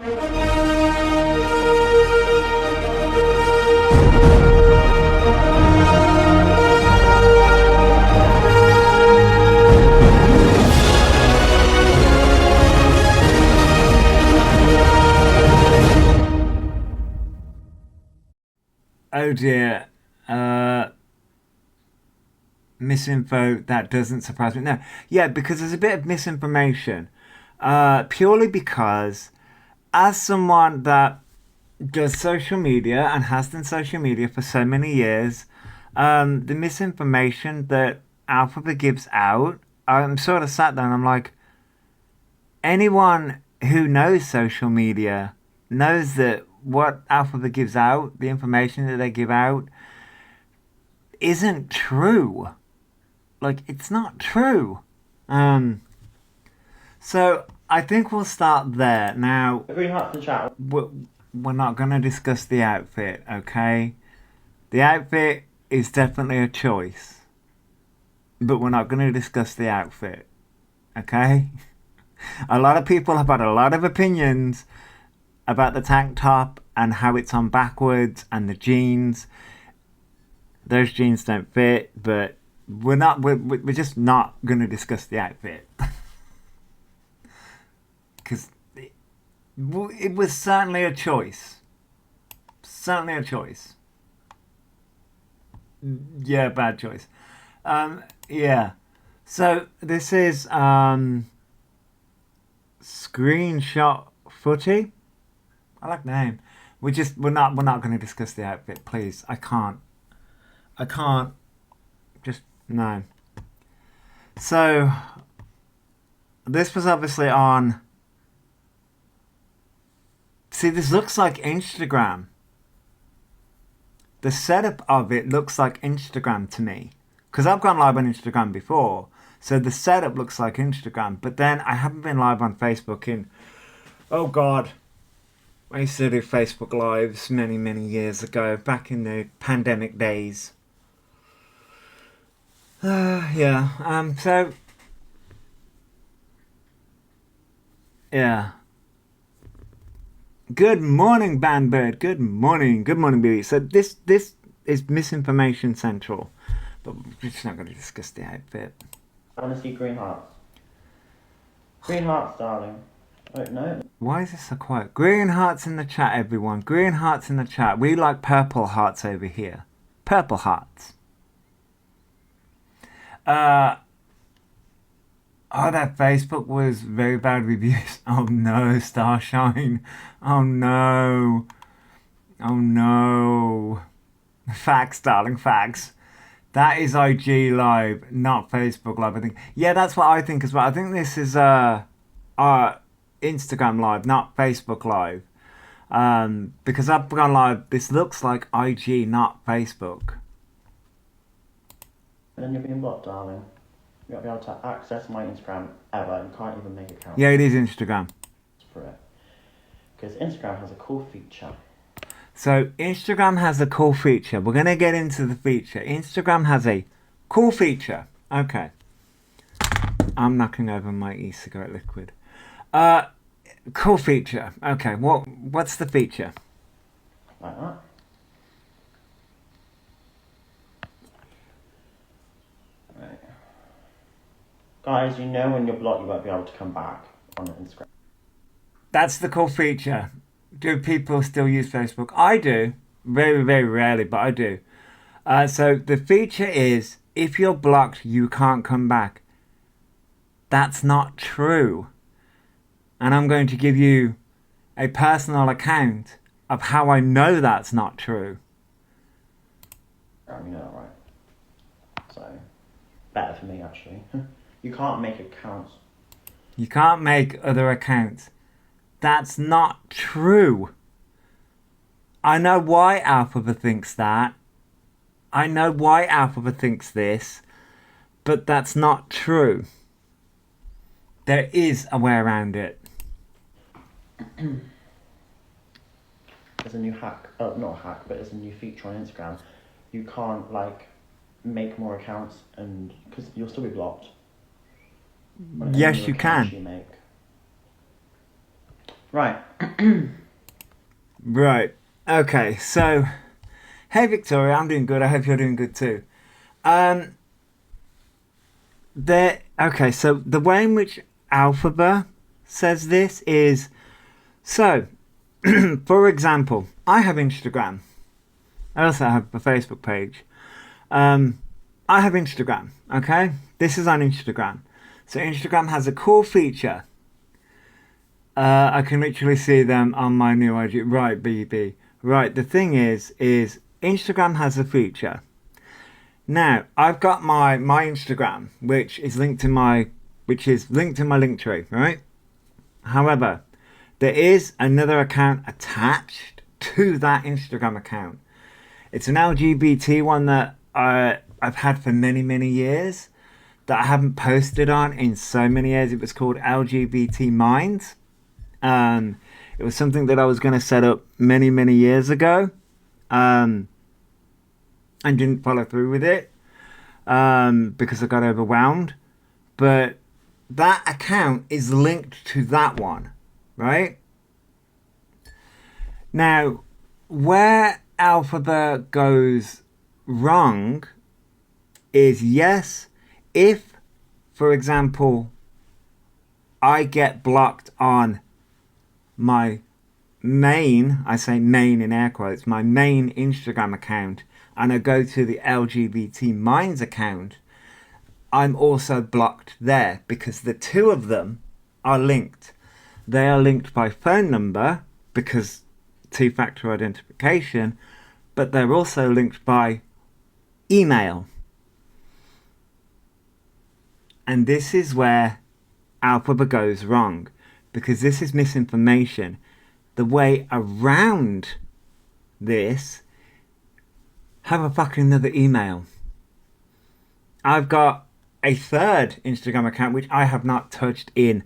Oh dear. Misinfo, that doesn't surprise me. No, yeah, because there's a bit of misinformation. Purely because, as someone that does social media and has done social media for so many years, the misinformation that Alphabet gives out, I'm sort of sat there and I'm like, anyone who knows social media knows that what Alphabet gives out, the information that they give out, isn't true. Like, it's not true. Um, so I think we'll start there. Now, Green Hearts in chat. we're not going to discuss the outfit, okay? The outfit is definitely a choice, but we're not going to discuss the outfit, okay? A lot of people have had a lot of opinions about the tank top and how it's on backwards and the jeans. Those jeans don't fit, but we're just not going to discuss the outfit. Because it was certainly a choice. Certainly a choice. Yeah, bad choice. Yeah. So this is screenshot footy. I like the name. We're not going to discuss the outfit, please. I can't. Just no. So this was obviously on. See, this looks like Instagram. The setup of it looks like Instagram to me. Because I've gone live on Instagram before. So the setup looks like Instagram. But then I haven't been live on Facebook in... Oh, God. I used to do Facebook Lives many, many years ago. Back in the pandemic days. Yeah. So... Yeah. Good morning, Bandbird. Good morning. Good morning, baby. So this is Misinformation Central. But we're just not going to discuss the outfit. I want to see Green Hearts. Green Hearts, darling. Wait, no. Why is this so quiet? Green hearts in the chat, everyone. Green hearts in the chat. We like purple hearts over here. Purple hearts. Oh, that Facebook was very bad reviews. Oh no, Starshine. Oh no. Oh no. Facts, darling, facts. That is IG Live, not Facebook Live, I think. Yeah, that's what I think as well. I think this is Instagram Live, not Facebook Live. Because I've gone live, this looks like IG, not Facebook. And then you're being blocked, darling. You won't be able to access my Instagram ever. You can't even make accounts Yeah, it is Instagram. for it. Because Instagram has a cool feature. So Instagram has a cool feature. We're going to get into the feature. Instagram has a cool feature. Okay. I'm knocking over my e-cigarette liquid. Cool feature. Okay, what's the feature? Like that. Right. Guys, you know when you're blocked you won't be able to come back on Instagram. That's the cool feature. Do people still use Facebook? I do. Very, very rarely, but I do. So the feature is, if you're blocked, you can't come back. That's not true. And I'm going to give you a personal account of how I know that's not true. You know that, right? So, better for me, actually. You can't make accounts. You can't make other accounts. That's not true. I know why Alphabet thinks that. I know why Alphabet thinks this. But that's not true. There is a way around it. There's a new hack. Not a hack, but there's a new feature on Instagram. You can't, like, make more accounts and... Because you'll still be blocked. Yes, you can. You make. Right. Right. Okay. So, hey Victoria, I'm doing good. I hope you're doing good too. Um, okay. So the way in which Alphabet says this is so. For example, I have Instagram. I also have a Facebook page. Um, I have Instagram. Okay, this is on Instagram. So Instagram has a cool feature. I can literally see them on my new IG. Right, BB. Right. The thing is Instagram has a feature. Now I've got my Instagram, which is linked to my link tree. Right. However, there is another account attached to that Instagram account. It's an LGBT one that I've had for many, many years that I haven't posted on in so many years. It was called LGBT Minds. Um, it was something that I was going to set up many, many years ago um, and didn't follow through with it because I got overwhelmed. But that account is linked to that one, right? Now, where Alphabet goes wrong is yes, if, for example, I get blocked on my main, I say main in air quotes, my main Instagram account, and I go to the LGBT Minds account, I'm also blocked there because the two of them are linked. They are linked by phone number because two-factor identification, but they're also linked by email. And this is where Alphabet goes wrong because this is misinformation. The way around this, have a fucking another email. I've got a third Instagram account which I have not touched in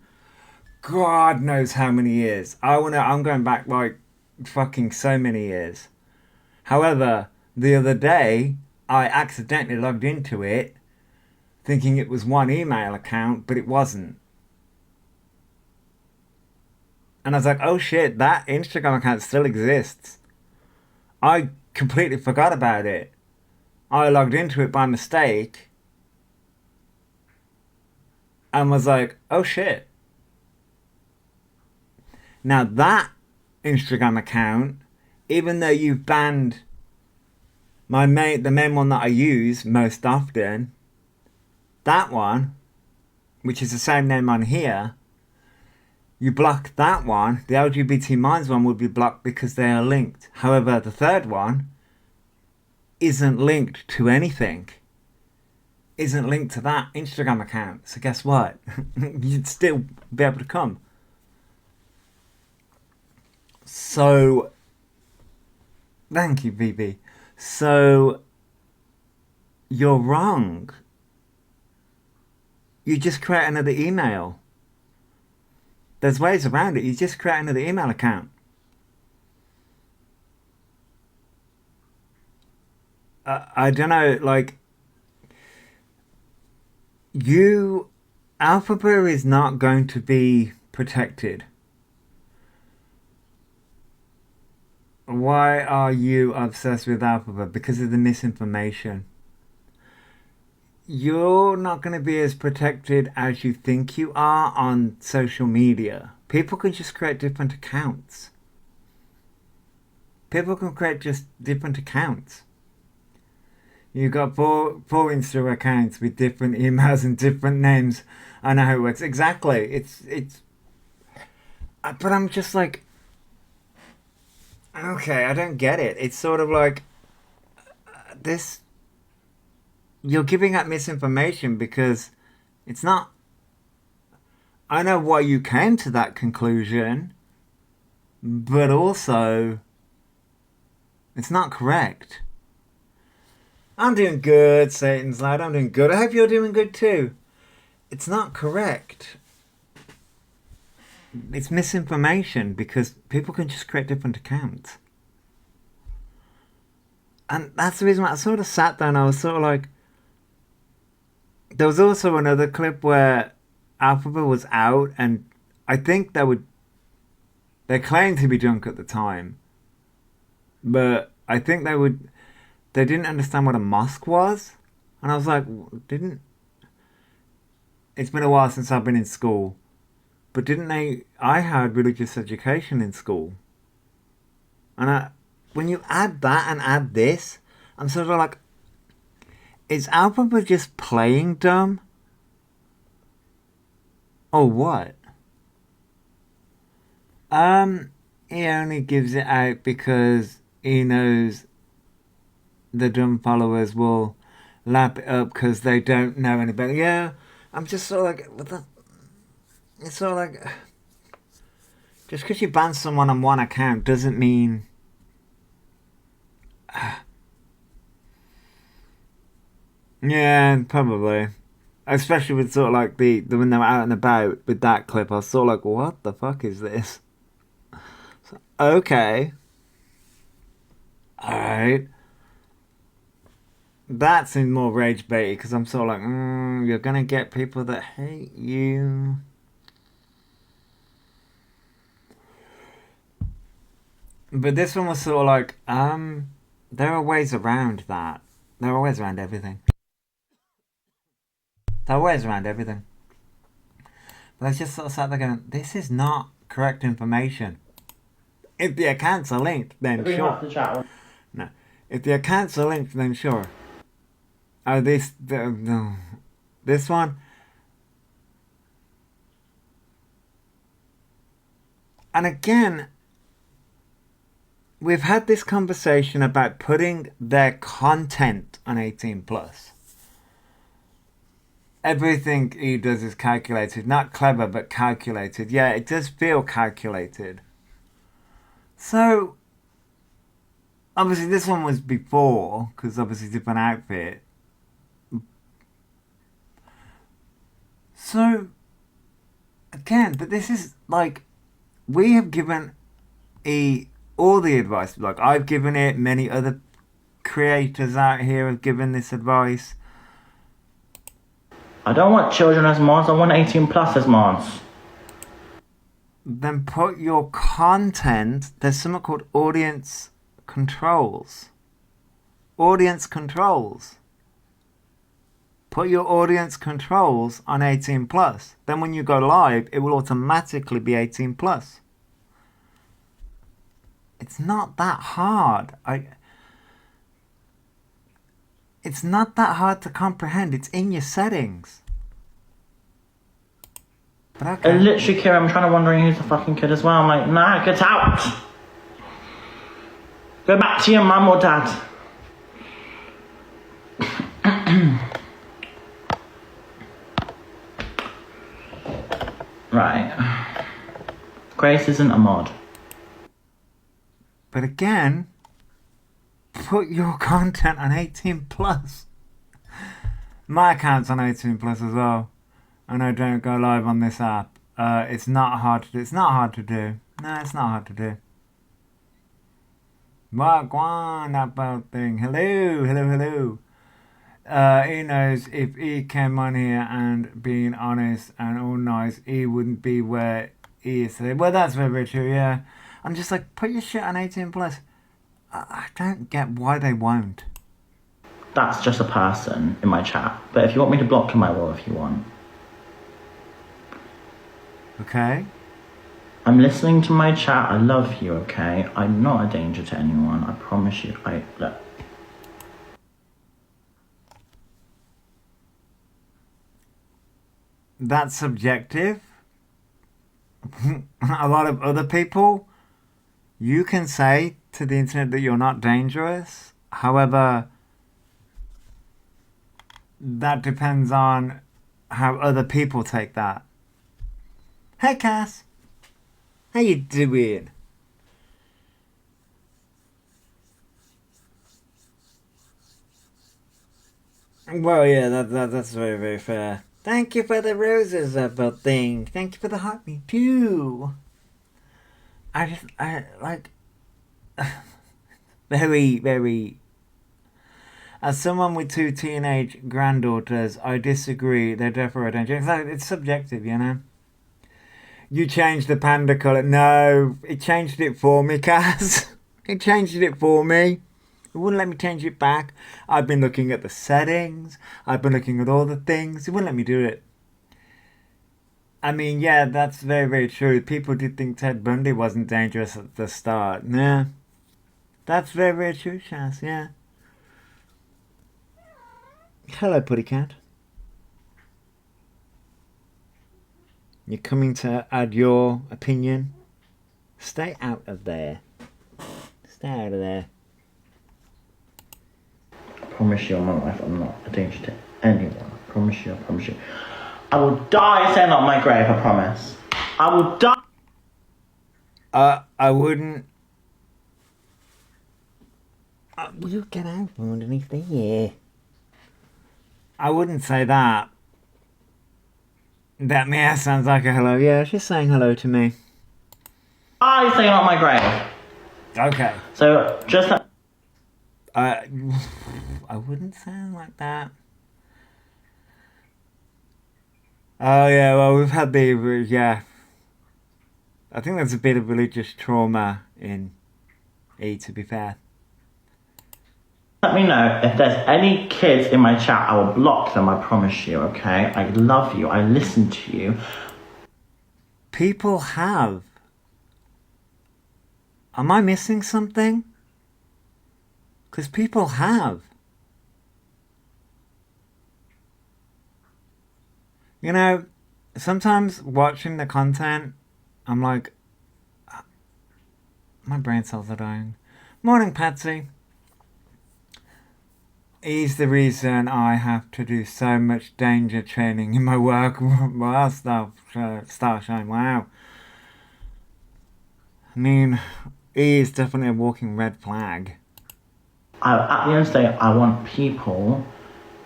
God knows how many years. I'm going back like fucking so many years. However, the other day I accidentally logged into it thinking it was one email account, but it wasn't. And I was like, oh shit, that Instagram account still exists. I completely forgot about it. I logged into it by mistake and was like, oh shit. Now that Instagram account, even though you've banned the main one that I use most often, that one, which is the same name on here, you block that one, the LGBT Minds one would be blocked because they are linked. However, the third one isn't linked to anything. Isn't linked to that Instagram account. So guess what? You'd still be able to come. So, thank you, BB. So, you're wrong. You just create another email. There's ways around it. You just create another email account. I don't know, like, Alphabet is not going to be protected. Why are you obsessed with Alphabet? Because of the misinformation. You're not going to be as protected as you think you are on social media. People can just create different accounts. People can create just different accounts. You've got four Insta accounts with different emails and different names. I know how it works. Exactly. But I'm just like, okay, I don't get it. It's sort of like this. You're giving out misinformation because it's not. I know why you came to that conclusion, but also it's not correct. I'm doing good, Satan's lad. I'm doing good. I hope you're doing good too. It's not correct. It's misinformation because people can just create different accounts. And that's the reason why I sort of sat there and I was sort of like, there was also another clip where Alphabet was out and I think they They claimed to be drunk at the time, but I think they didn't understand what a mosque was, and I was like, didn't? It's been a while since I've been in school, but didn't they? I had religious education in school, and when you add that and add this, I'm sort of like, is Alphabet just playing dumb? Or what? He only gives it out because he knows the dumb followers will lap it up because they don't know any better. Yeah, I'm just sort of like, what the? It's sort of like, just because you ban someone on one account doesn't mean. Yeah, probably. Especially with sort of like the when they were out and about with that clip, I was sort of like, what the fuck is this? So, okay. Alright. That seems more rage baity because I'm sort of like, you're gonna get people that hate you. But this one was sort of like, there are ways around that. There are ways around everything. There are ways around everything. But I just sort of sat there going, this is not correct information. If the accounts are linked, then Bring sure. up the chat. No. If the accounts are linked, then sure. Oh, this one. And again, we've had this conversation about putting their content on 18 plus. Everything he does is calculated, not clever, but calculated. Yeah, it does feel calculated. So, obviously, this one was before, because obviously, different outfit. So, again, but this is like, we have given all the advice. Like, I've given it, many other creators out here have given this advice. I don't want children as mods, I want 18 plus as mods. Then put your content, there's something called audience controls. Audience controls. Put your audience controls on 18 plus. Then when you go live, it will automatically be 18 plus. It's not that hard. It's not that hard to comprehend. It's in your settings. But okay. And literally, Kira, I'm trying to wondering who's the fucking kid as well. I'm like, nah, get out. Go back to your mum or dad. Right. Grace isn't a mod. But again, put your content on 18 plus. My account's on 18 plus as well, and I don't go live on this app. It's not hard to do. It's not hard to do. No, it's not hard to do. Wagwan, that boat thing. Hello. He knows if he came on here and being honest and all nice, he wouldn't be where he is today. Well, that's very true, yeah. I'm just like, put your shit on 18 plus. I don't get why they won't. That's just a person in my chat. But if you want me to block him, I will if you want. Okay. I'm listening to my chat. I love you, okay? I'm not a danger to anyone. I promise you. Look. That's subjective. A lot of other people, you can say to the internet that you're not dangerous. However, that depends on how other people take that. Hey, Cass. How you doing? Well, yeah, that's very, very fair. Thank you for the roses, thing. Thank you for the heart, me too. I like, very, very. As someone with 2 teenage granddaughters, I disagree. They're definitely dangerous. It's subjective, you know. You changed the panda colour. No, it changed it for me, Kaz. It changed it for me. It wouldn't let me change it back. I've been looking at the settings. I've been looking at all the things. It wouldn't let me do it. I mean, yeah, that's very, very true. People did think Ted Bundy wasn't dangerous at the start. Yeah. That's very, very true, Shaz. Yeah. Hello, Putty Cat. You're coming to add your opinion? Stay out of there. Stay out of there. I promise you on my life I'm not a danger to anyone. I promise you, I promise you. I will die standing on my grave, I promise. I will die. I wouldn't. Will you get out from underneath there? I wouldn't say that. That meow sounds like a hello. Yeah, she's saying hello to me. Die standing on my grave. Okay. So, just... I wouldn't sound like that. Oh yeah, well we've had the yeah. I think there's a bit of religious trauma in E, to be fair. Let me know if there's any kids in my chat. I will block them, I promise you, okay? I love you. I listen to you. People have. Am I missing something? Because people have. You know, sometimes watching the content, I'm like, my brain cells are dying. Morning, Patsy. He's the reason I have to do so much danger training in my work. Wow, Starshine, wow. I mean, he is definitely a walking red flag. At the end of the day, I want people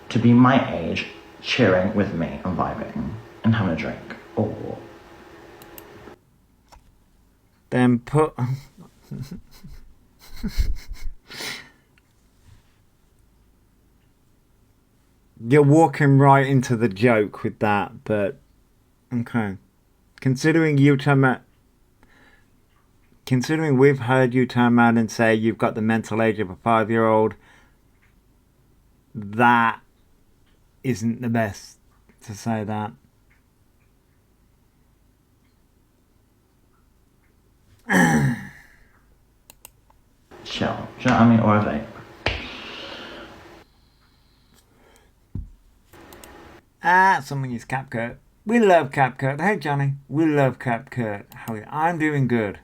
to be my age cheering with me and vibing and having a drink. Oh. Then put... You're walking right into the joke with that, but... Okay. Considering we've heard you turn around and say you've got the mental age of a 5-year-old, that isn't the best to say that. Chill. Do you know what I mean? Or a vape. Someone used CapCut. We love CapCut. Hey, Johnny. We love CapCut. How are you? I'm doing good.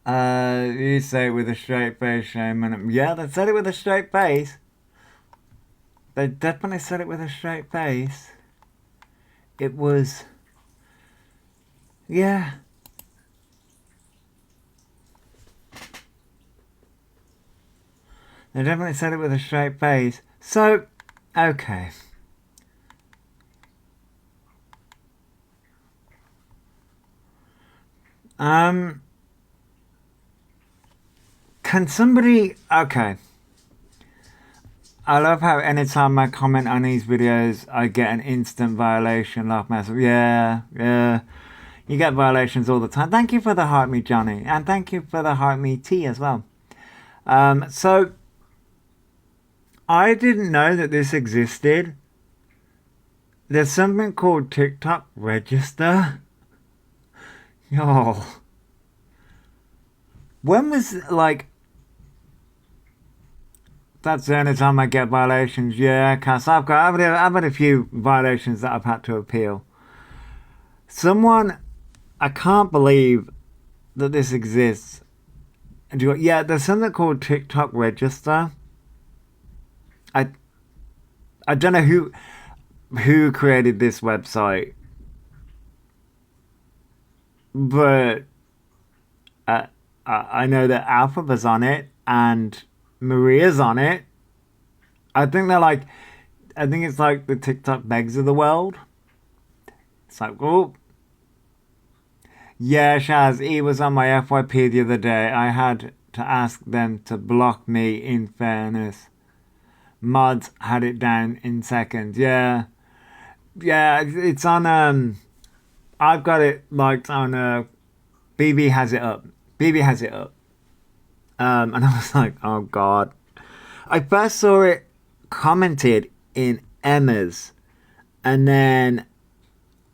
You say it with a straight face, Shaman. Yeah, they said it with a straight face. They definitely said it with a straight face. It was... Yeah. They definitely said it with a straight face. So, okay. Can somebody... Okay. I love how anytime I comment on these videos, I get an instant violation. Laugh massive. Yeah. You get violations all the time. Thank you for the heart me, Johnny. And thank you for the heart me tea as well. So, I didn't know that this existed. There's something called TikTok Register. Yo. When was, like... That's the only time I get violations. Yeah, Cass, I've had a few violations that I've had to appeal. Someone... I can't believe that this exists. And you go, yeah, there's something called TikTok Register. I don't know who created this website, but I know that Alphaba's on it and Maria's on it. I think it's like the TikTok Begs of the world. It's like, oh. Yeah, Shaz, he was on my FYP the other day. I had to ask them to block me, in fairness. Mods had it down in seconds. Yeah, it's on I've got it like on BB has it up. BB has it up. And I was like, oh god. I first saw it commented in Emma's, and then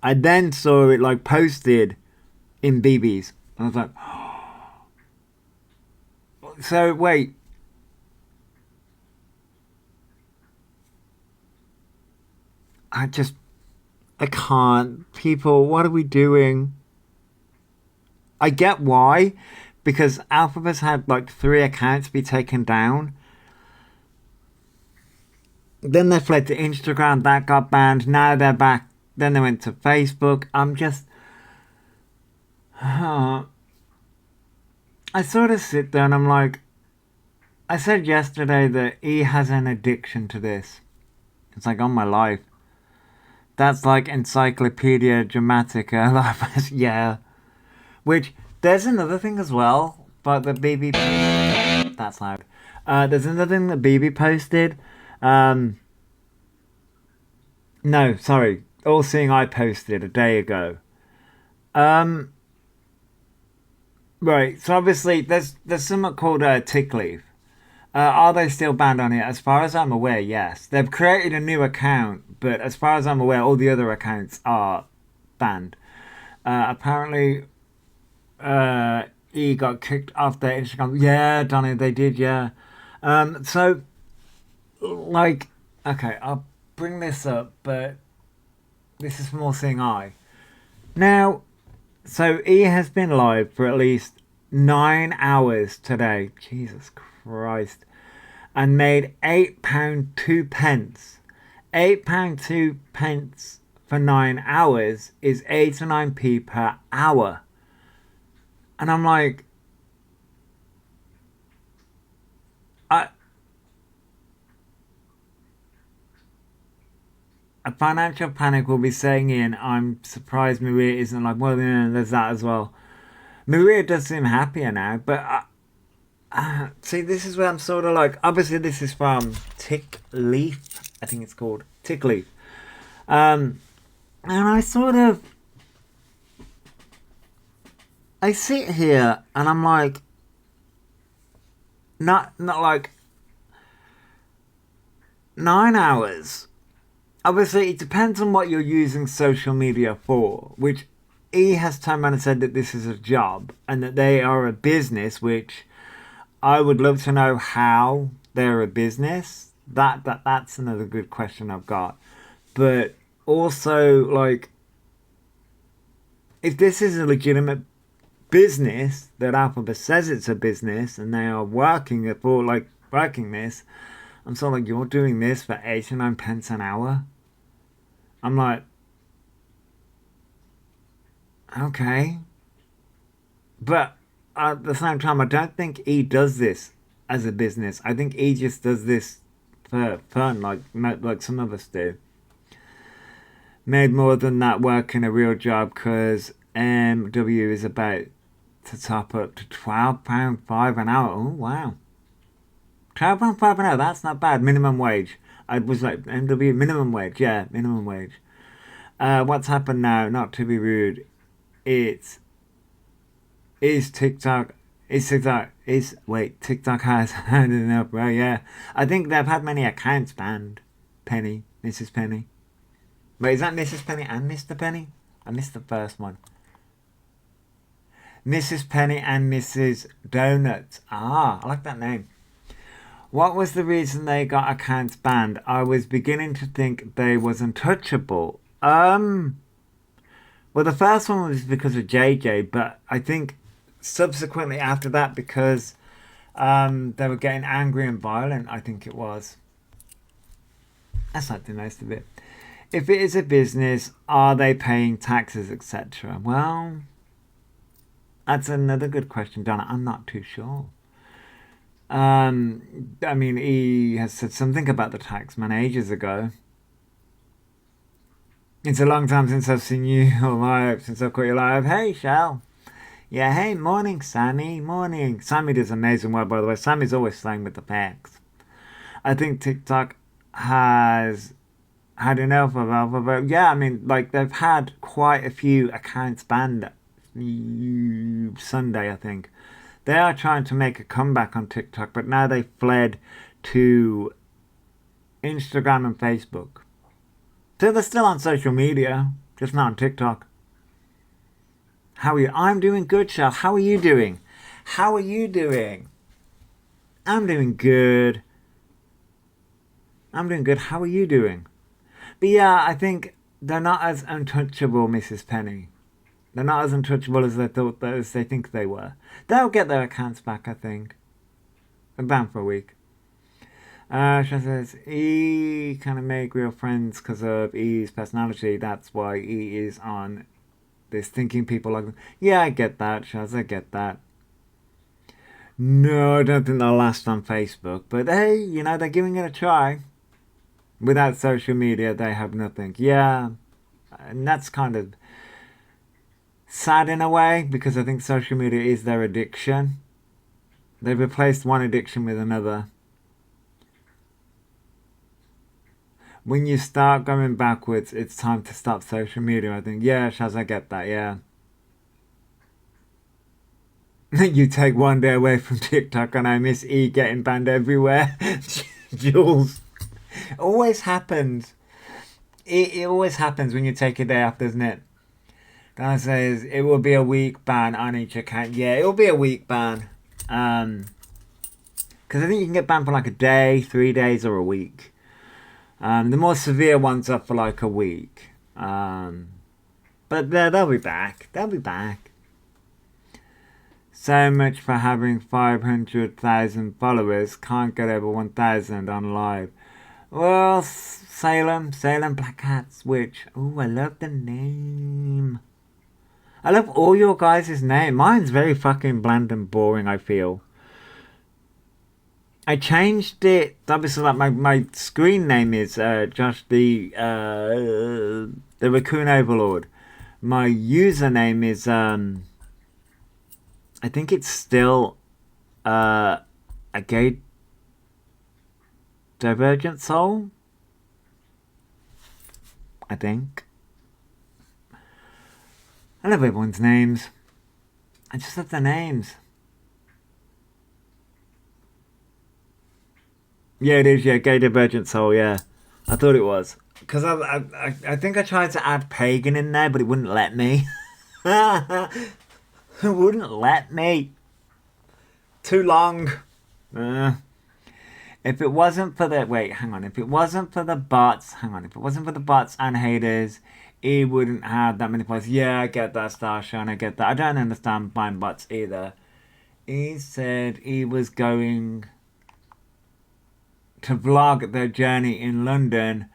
I then saw it like posted in BB's. I was like, so wait. I just, I can't. People, what are we doing? I get why, because Alphabet's had like 3 accounts be taken down. Then they fled to Instagram, that got banned. Now they're back. Then they went to Facebook. I'm just. I sort of sit there and I'm like, I said yesterday that he has an addiction to this. It's like on my life. That's like Encyclopedia Dramatica. Yeah. Which, there's another thing as well, but the BB. That's loud. There's another thing that BB posted. No, sorry. All Seeing I posted a day ago. Right, so obviously there's something called Tick Leaf. Are they still banned on it? As far as I'm aware, yes. They've created a new account, but as far as I'm aware, all the other accounts are banned. Apparently, he got kicked off their Instagram. Yeah, Donny, they did, yeah. So, like, okay, I'll bring this up, but this is from All Seeing I. Now, so he has been live for at least 9 hours today. Jesus Christ. And made £8 2 pence. £8 2 pence for 9 hours is 89p per hour. And I'm like, a financial panic will be setting in. I'm surprised Maria isn't like, well, yeah, there's that as well. Maria does seem happier now, but see, this is where I'm sort of like, obviously this is from Tick Leaf, I think it's called Tick Leaf, and I sort of, I sit here and I'm like, not like 9 hours. Obviously, it depends on what you're using social media for, which he has turned around and said that this is a job and that they are a business, which I would love to know how they're a business. That's another good question I've got. But also, like, if this is a legitimate business that Alphabet says it's a business and they are working for, like, working this, I'm sort of like, you're doing this for 89 pence an hour? I'm like, okay. But at the same time, I don't think he does this as a business. I think he just does this for fun, like some of us do. Made more than that working a real job because MW is about to top up to £12.5 an hour. Oh, wow. £12.5 an hour, that's not bad. Minimum wage. I was like, MW, minimum wage. Yeah, minimum wage. What's happened now, not to be rude, it's TikTok TikTok has had enough, right? Yeah. I think they've had many accounts banned. Penny, Mrs. Penny. Wait, is that Mrs. Penny and Mr. Penny? I missed the first one. Mrs. Penny and Mrs. Donuts. Ah, I like that name. What was the reason they got accounts banned? I was beginning to think they was untouchable. Well, the first one was because of JJ, but I think subsequently after that, because they were getting angry and violent, I think it was. That's not the most of it. If it is a business, are they paying taxes, etc.? Well, that's another good question, Donna. I'm not too sure. I mean, he has said something about the taxman ages ago. It's a long time since I've seen you alive, since I've caught you alive. Hey, Shell. Yeah, hey, morning, Sammy. Morning. Sammy does amazing work, by the way. Sammy's always slang with the facts. I think TikTok has had enough of Alpha. But yeah, I mean, like they've had quite a few accounts banned. Sunday, I think. They are trying to make a comeback on TikTok, but now they fled to Instagram and Facebook. So they're still on social media, just not on TikTok. How are you? I'm doing good, Charles. How are you doing? How are you doing? I'm doing good. I'm doing good. How are you doing? But yeah, I think they're not as untouchable, Mrs. Penny. They're not as untouchable as as they think they were. They'll get their accounts back, I think. They're banned for a week. She says, E kind of make real friends because of E's personality. That's why E is on this thinking people like, yeah, I get that, Shaz, I get that. No, I don't think they'll last on Facebook. But hey, you know, they're giving it a try. Without social media, they have nothing. Yeah, and that's kind of sad in a way because I think social media is their addiction. They've replaced one addiction with another. When you start going backwards, it's time to stop social media. I think, yeah, Shaz, I get that, yeah. You take one day away from TikTok and I miss E getting banned everywhere. Jules. Always happens. It always happens when you take a day off, doesn't it? Guy says it will be a week ban on each account. Yeah, it will be a week ban. Because I think you can get banned for like a day, 3 days, or a week. The more severe ones are for like a week. But they'll be back. They'll be back. So much for having 500,000 followers. Can't get over 1,000 on live. Well, Salem Black Hat Switch. Oh, I love the name. I love all your guys' name. Mine's very fucking bland and boring, I feel. I changed it. Obviously, like my screen name is Josh the Raccoon Overlord. My username is I think it's still a gay Divergent Soul. I think. I love everyone's names. I just love their names. Yeah, it is. Yeah, Gay Divergent Soul. Yeah, I thought it was because I think I tried to add pagan in there, but it wouldn't let me. It wouldn't let me. Too long. If it wasn't for the if it wasn't for the bots, if it wasn't for the bots and haters, he wouldn't have that many followers. Yeah, I get that, Starshine. I get that. I don't understand buying bots either. He said he was going to vlog their journey in London.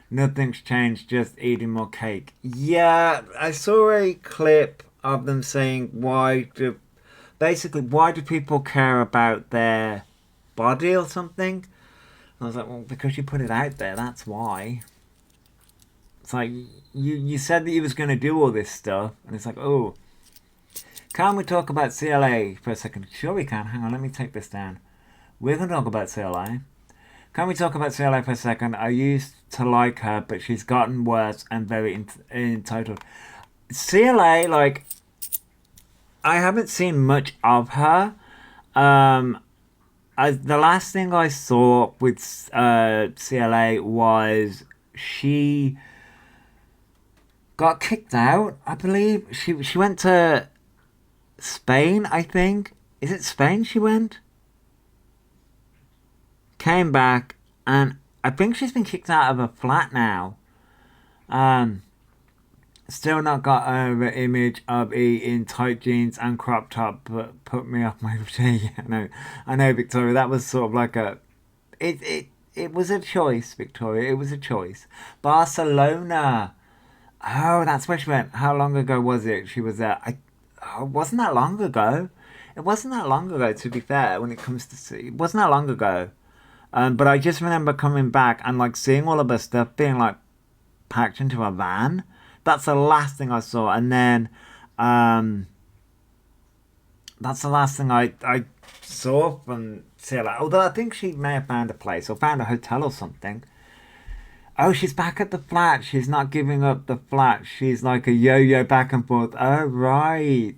Nothing's changed, just eating more cake. Yeah, I saw a clip of them saying why do people care about their body or something? I was like, well, because you put it out there, that's why. It's like you said that you was going to do all this stuff, and it's like, oh, can we talk about CLA for a second? Sure we can. Hang on, let me take this down. We're going to talk about CLA. Can we talk about CLA for a second? I used to like her, but she's gotten worse and very entitled. CLA, like, I haven't seen much of her. The last thing I saw with CLA was she got kicked out, I believe. She went to Spain, I think. Is it Spain she went? Came back, and I think she's been kicked out of her flat now. Still not got over image of E in tight jeans and crop top, but put me off my routine. I know, Victoria. That was sort of like it was a choice, Victoria. It was a choice. Barcelona. Oh, that's where she went. How long ago was it? She was there. It wasn't that long ago. It wasn't that long ago, to be fair. When it comes to it wasn't that long ago. But I just remember coming back and like seeing all of her stuff being like packed into a van. That's the last thing I saw, and then that's the last thing I saw from CLA. Although I think she may have found a place or found a hotel or something. Oh, she's back at the flat. She's not giving up the flat. She's like a yo-yo back and forth. Oh, right.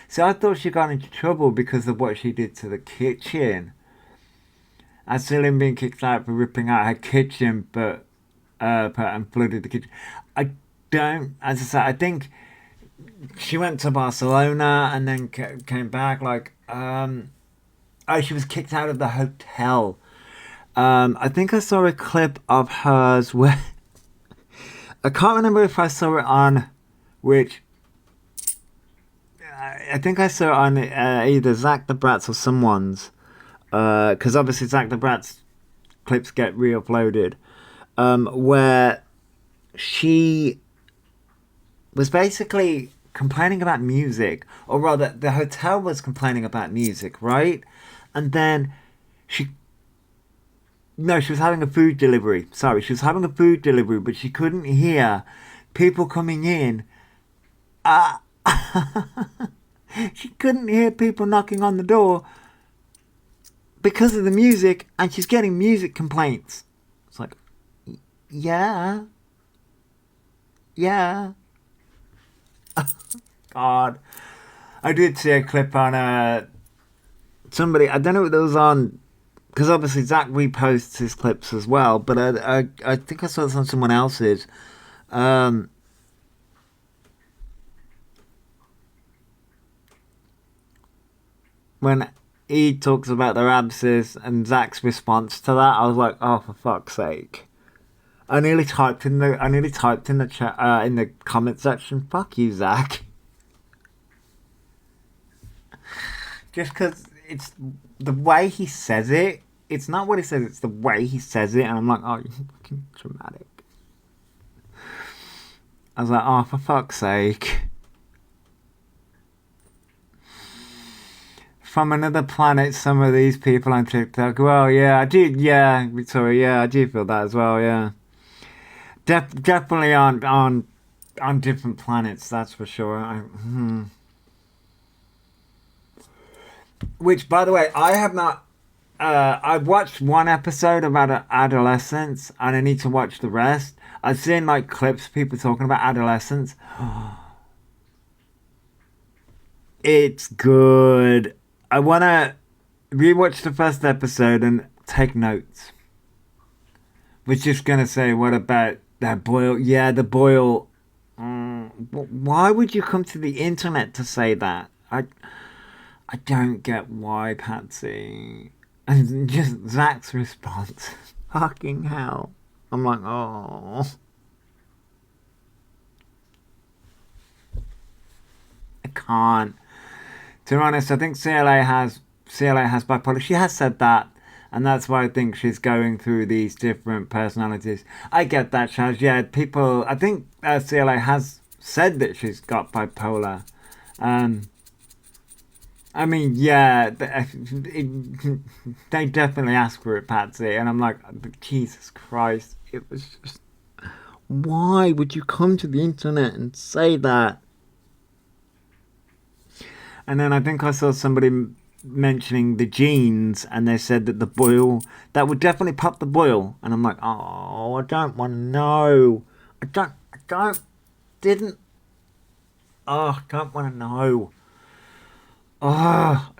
So I thought she got into trouble because of what she did to the kitchen. As Celine being kicked out for ripping out her kitchen, but and flooded the kitchen. I don't. As I said, I think she went to Barcelona and then came back. Oh, she was kicked out of the hotel. I think I saw a clip of hers where I can't remember if I saw it on which. I think I saw it on either Zach the Brat's or someone's, because obviously Zach the Brat's clips get re-uploaded, where she was basically complaining about music, or rather, the hotel was complaining about music, right? And then she. No, she was having a food delivery. Sorry, she was having a food delivery, but she couldn't hear people coming in. Uh, she couldn't hear people knocking on the door because of the music, and she's getting music complaints. It's like, yeah. Yeah. God. I did see a clip on somebody, I don't know what it was on, because obviously Zach reposts his clips as well, but I think I saw this on someone else's. When he talks about their abscess and Zach's response to that, I was like, oh, for fuck's sake. I nearly typed in the chat in the comment section, fuck you, Zach. Just because it's the way he says it. It's not what he says, it's the way he says it. And I'm like, oh, you're fucking dramatic. I was like, oh, for fuck's sake. From another planet, some of these people on TikTok. Well, yeah, I do. Yeah, Victoria, yeah, I do feel that as well, yeah. Definitely on different planets, that's for sure. Which, by the way, I have not. I've watched one episode about adolescence, and I need to watch the rest. I've seen like clips, people talking about adolescence. It's good. I wanna rewatch the first episode and take notes. We're just gonna say, what about that Boyle? Yeah, the Boyle. Why would you come to the internet to say that? I don't get why, Patsy. And just Zach's response. Fucking hell. I'm like, oh. I can't. To be honest, I think CLA has bipolar. She has said that, and that's why I think she's going through these different personalities. I get that, Chaz. Yeah, people. I think CLA has said that she's got bipolar. I mean, yeah, they definitely asked for it, Patsy, and I'm like, Jesus Christ, it was just, why would you come to the internet and say that? And then I think I saw somebody mentioning the genes, and they said that the boil, that would definitely pop the boil, and I'm like, oh, I don't want to know. I don't want to know. Oh,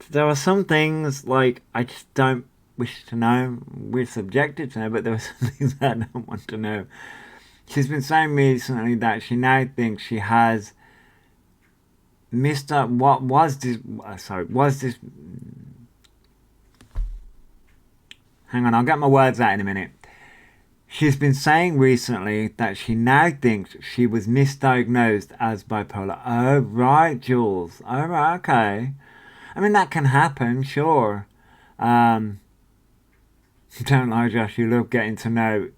there are some things like I just don't wish to know. We're subjected to know, but there are some things that I don't want to know. She's been saying recently that she now thinks she has Mr. What was this? Was this? Hang on, I'll get my words out in a minute. She's been saying recently that she now thinks she was misdiagnosed as bipolar. Oh, right, Jules. Oh, right, okay. I mean, that can happen, sure. Don't lie, Josh. You love getting to know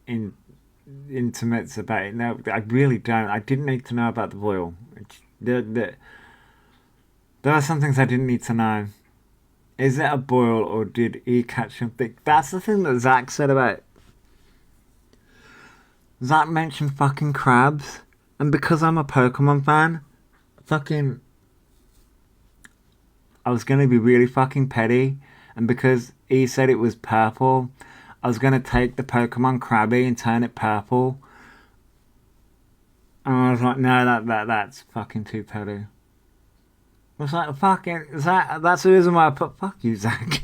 intimates about it. No, I really don't. I didn't need to know about the boil. There are some things I didn't need to know. Is it a boil, or did he catch something? That's the thing that Zach said about it. Zach mentioned fucking crabs, and because I'm a Pokemon fan, I was gonna be really fucking petty, and because he said it was purple, I was gonna take the Pokemon Krabby and turn it purple. And I was like, no, that's fucking too petty. I was like, fucking, that's the reason why I put fuck you, Zach.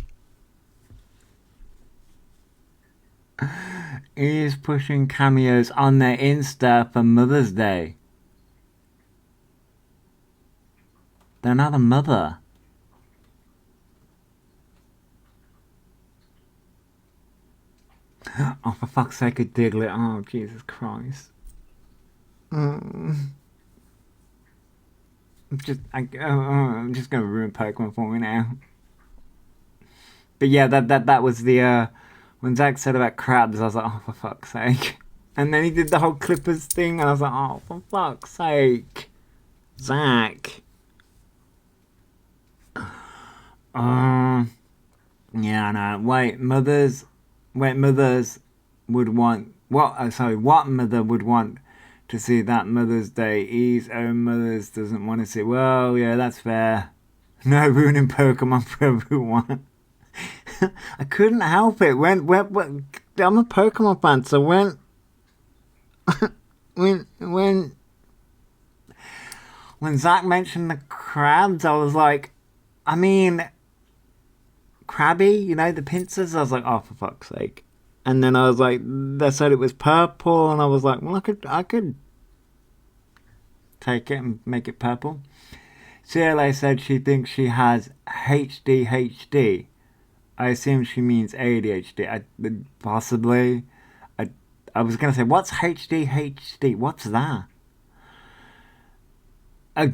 He's pushing cameos on their Insta for Mother's Day. They're not a mother. Oh, for fuck's sake, a Diglett. Oh, Jesus Christ. I'm just gonna ruin Pokemon for me now. But yeah, that was the when Zach said about crabs, I was like, oh, for fuck's sake. And then he did the whole Clippers thing, and I was like, oh, for fuck's sake, Zach. Yeah, I know. Mothers would want what? Sorry, what mother would want to see that Mother's Day? His own mothers doesn't want to see. Well, yeah, that's fair. No ruining Pokemon for everyone. I couldn't help it. When I'm a Pokemon fan, so when Zach mentioned the crabs, I was like, I mean, Krabby, you know, the pincers. I was like, oh, for fuck's sake. And then I was like, they said it was purple, and I was like, well, I could take it and make it purple. CLA said she thinks she has HDHD. I assume she means ADHD. Possibly. I was going to say, what's HDHD? What's that? I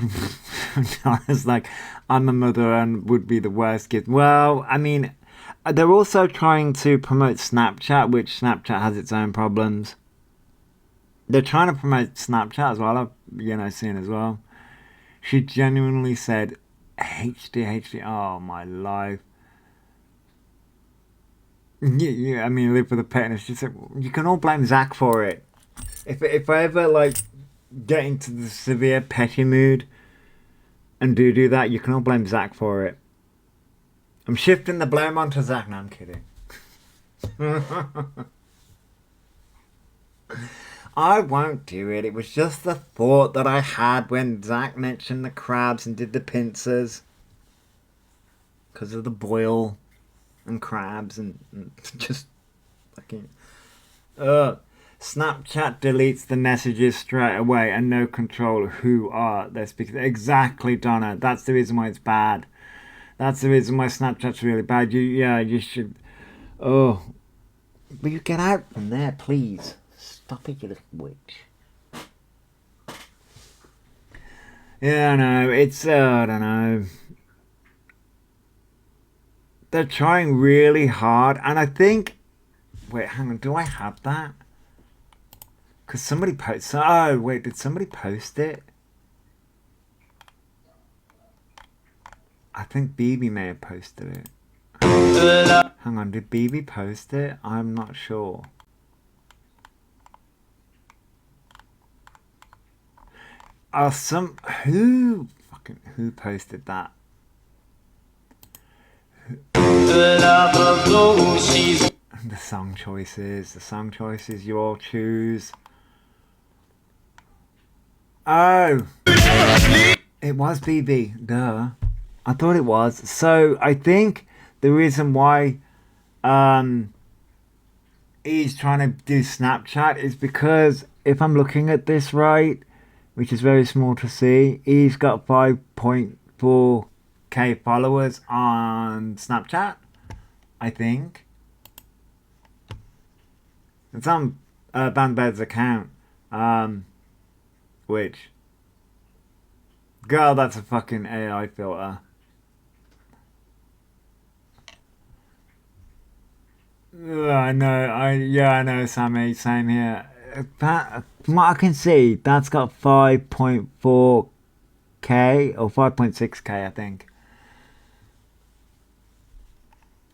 was like, I'm a mother and would be the worst kid. Well, I mean, they're also trying to promote Snapchat, which Snapchat has its own problems. They're trying to promote Snapchat as well, I've, seen as well. She genuinely said, HDHD, oh my life. Yeah, I mean, live with a pet, and it's just like, you can all blame Zach for it. If I ever, like, get into the severe petty mood and do that, you can all blame Zach for it. I'm shifting the blame onto Zach. No, I'm kidding. I won't do it. It was just the thought that I had when Zach mentioned the crabs and did the pincers. Because of the boil and crabs and just fucking... Snapchat deletes the messages straight away and no control who are they speaking. Exactly, Donna. That's the reason why it's bad. That's the reason why Snapchat's really bad. You should... Oh. Will you get out from there, please? Stop it, you little witch. Yeah, I know. It's, I don't know. They're trying really hard, and I think... Wait, hang on. Do I have that? Because somebody posted... Oh, wait. Did somebody post it? I think BB may have posted it. Hang on. Did BB post it? I'm not sure. Who posted that? The song choices you all choose. Oh, it was BB. Duh, I thought it was. So I think the reason why he's trying to do Snapchat is because if I'm looking at this right, which is very small to see, he's got 5.4k followers on Snapchat, I think. It's on Bandbed's account, which, girl, that's a fucking AI filter. I know, Sammy, same here. From what I can see, that's got 5.4k or 5.6k, I think.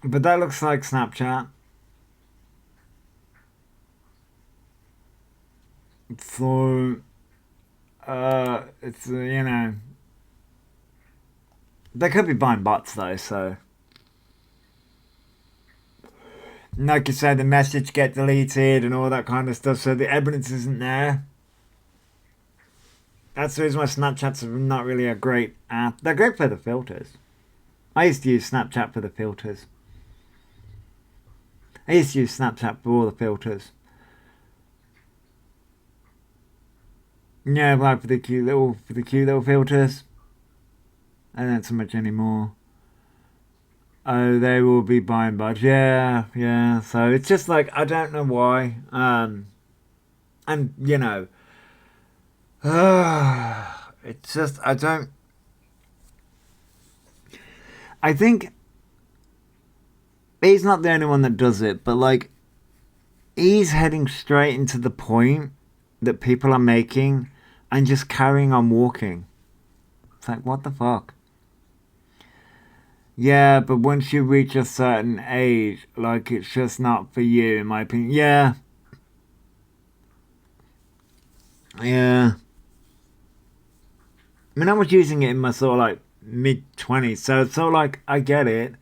But that looks like Snapchat. So, it's, they could be buying bots though, so. Like you said, the message get deleted and all that kind of stuff, so the evidence isn't there. That's the reason why Snapchat's not really a great app. They're great for the filters. I used to use Snapchat for the filters. I used to use Snapchat for all the filters. Yeah, like for the cute little filters. I don't so much anymore. Oh, they will be by and large. Yeah, yeah. So it's just like I don't know why. And you know, it's just I don't. I think he's not the only one that does it, but like he's heading straight into the point that people are making and just carrying on walking. It's like what the fuck. Yeah, but once you reach a certain age, like it's just not for you, in my opinion. Yeah, yeah. I mean, I was using it in my sort of like mid 20s, so it's sort of like I get it,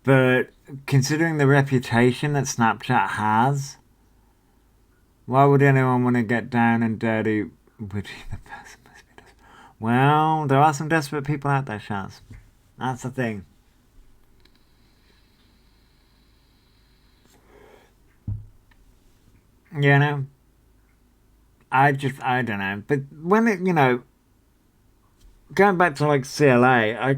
but considering the reputation that Snapchat has, why would anyone want to get down and dirty with the person? Well, there are some desperate people out there, Shaz. That's the thing. You know, I don't know. But when it, going back to like CLA,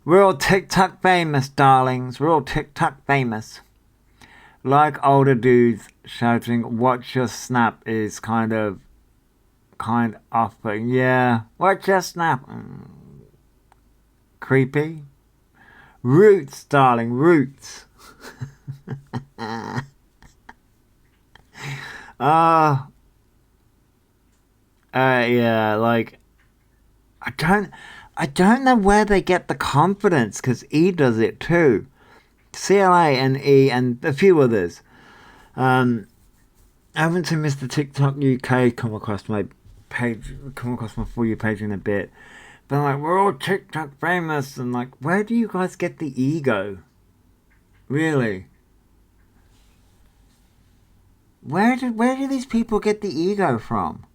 we're all TikTok famous, darlings. We're all TikTok famous. Like older dudes shouting, "Watch your snap" is kind off putting. Yeah, watch your snap. Creepy. Roots, darling, roots. Uh, yeah, like I don't, I don't know where they get the confidence because E does it too. CLA and E and a few others. Um, I haven't seen Mr. TikTok UK come across my For You page in a bit. But I'm like, we're all TikTok famous, and like, where do you guys get the ego? Really? Where do these people get the ego from?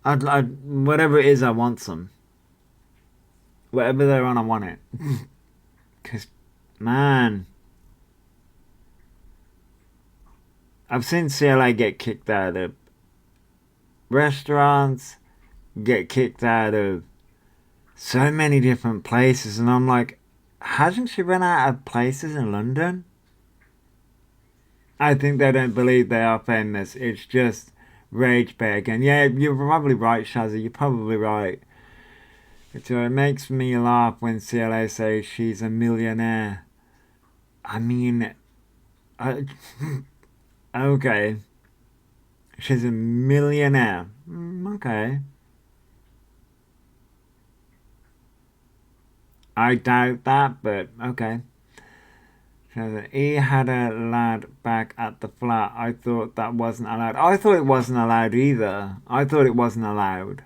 Whatever it is, I want some. Whatever they're on, I want it. Cause man, I've seen CLA get kicked out of restaurants, get kicked out of so many different places, and I'm like, hasn't she run out of places in London? I think they don't believe they are famous. It's just rage bait again. Yeah, you're probably right, Shazzy. You're probably right. It makes me laugh when CLA says she's a millionaire. I mean, I, okay, she's a millionaire. Okay, I doubt that, but okay. He had a lad back at the flat. I thought that wasn't allowed. I thought it wasn't allowed either. I thought it wasn't allowed.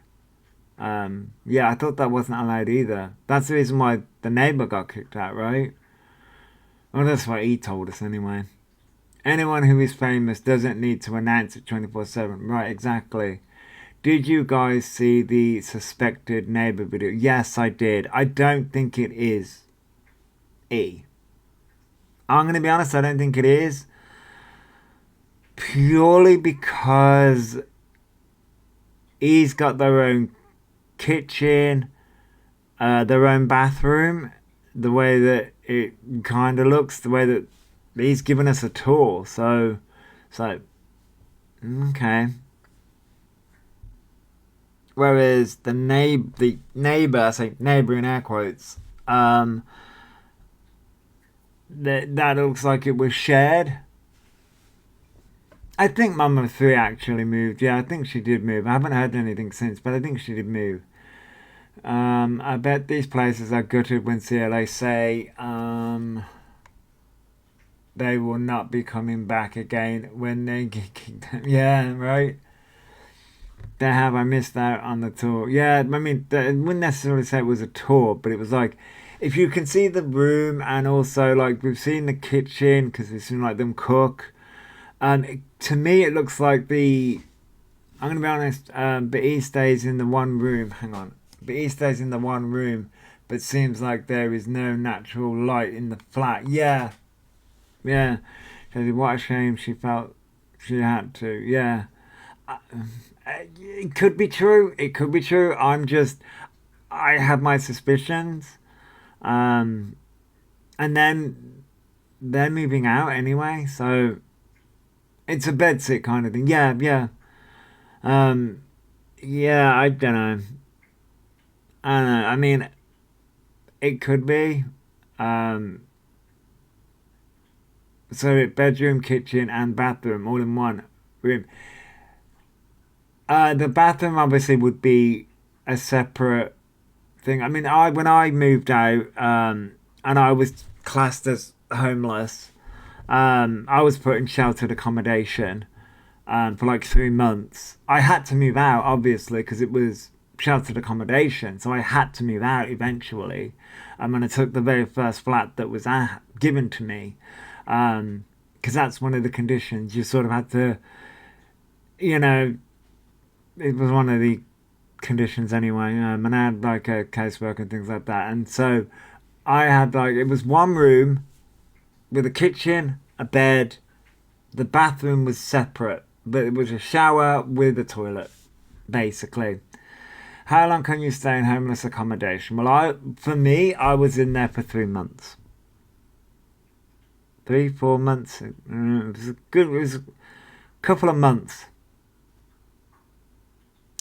Yeah, I thought that wasn't allowed either. That's the reason why the neighbour got kicked out, right? Well, that's what he told us anyway. Anyone who is famous doesn't need to announce it 24/7. Right, exactly. Did you guys see the suspected neighbour video? Yes, I did. I don't think it is E. I'm going to be honest, I don't think it is. Purely because he's got their own kitchen, their own bathroom, the way that it kind of looks, the way that he's given us a tour. So it's like, okay. Whereas the neighbor, I say neighbor in air quotes, that looks like it was shared. I think Mama 3 actually moved. Yeah, I think she did move. I haven't heard anything since, but I think she did move. I bet these places are gutted when CLA say they will not be coming back again when they get kicked out. Yeah, right. They have. I missed out on the tour. Yeah, I mean, I wouldn't necessarily say it was a tour, but it was like, if you can see the room and also like we've seen the kitchen because we've seen like them cook. To me, it looks like the. I'm gonna be honest. But he stays in the one room. Hang on. But he stays in the one room, but seems like there is no natural light in the flat. Yeah, yeah. She said, what a shame she felt she had to. Yeah. Uh, it could be true. It could be true. I have my suspicions. Um, and then they're moving out anyway, so it's a bedsit kind of thing. Yeah, yeah. Um, yeah, I don't know. I don't know. I mean, it could be. Um, so bedroom, kitchen, and bathroom all in one room. The bathroom obviously would be a separate thing. I mean, I when I moved out, and I was classed as homeless, I was put in sheltered accommodation, for like 3 months. I had to move out, obviously, because it was sheltered accommodation, so I had to move out eventually. And I took the very first flat that was given to me, because that's one of the conditions. You sort of had to, you know, it was one of the conditions anyway. And I had like a casework and things like that. And so I had like, it was one room with a kitchen, a bed. The bathroom was separate, but it was a shower with a toilet, basically. How long can you stay in homeless accommodation? Well, for me, I was in there for 3 months. 3, 4 months. It was a good. It was a couple of months.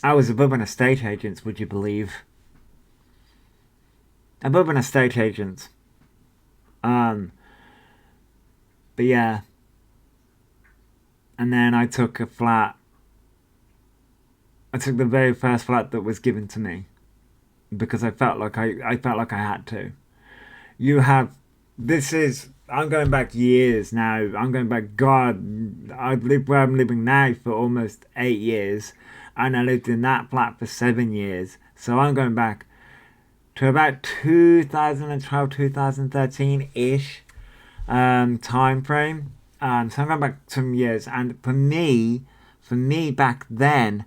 I was above an estate agent's. Would you believe? Above an estate agent's. Um, but yeah, and then I took a flat. I took the very first flat that was given to me because I felt like I had to. You have this is I'm going back years now. I'm going back. God, I've lived where I'm living now for almost 8 years, and I lived in that flat for 7 years. So I'm going back to about 2012, 2013 ish, time frame. So I'm going back some years, and for me back then,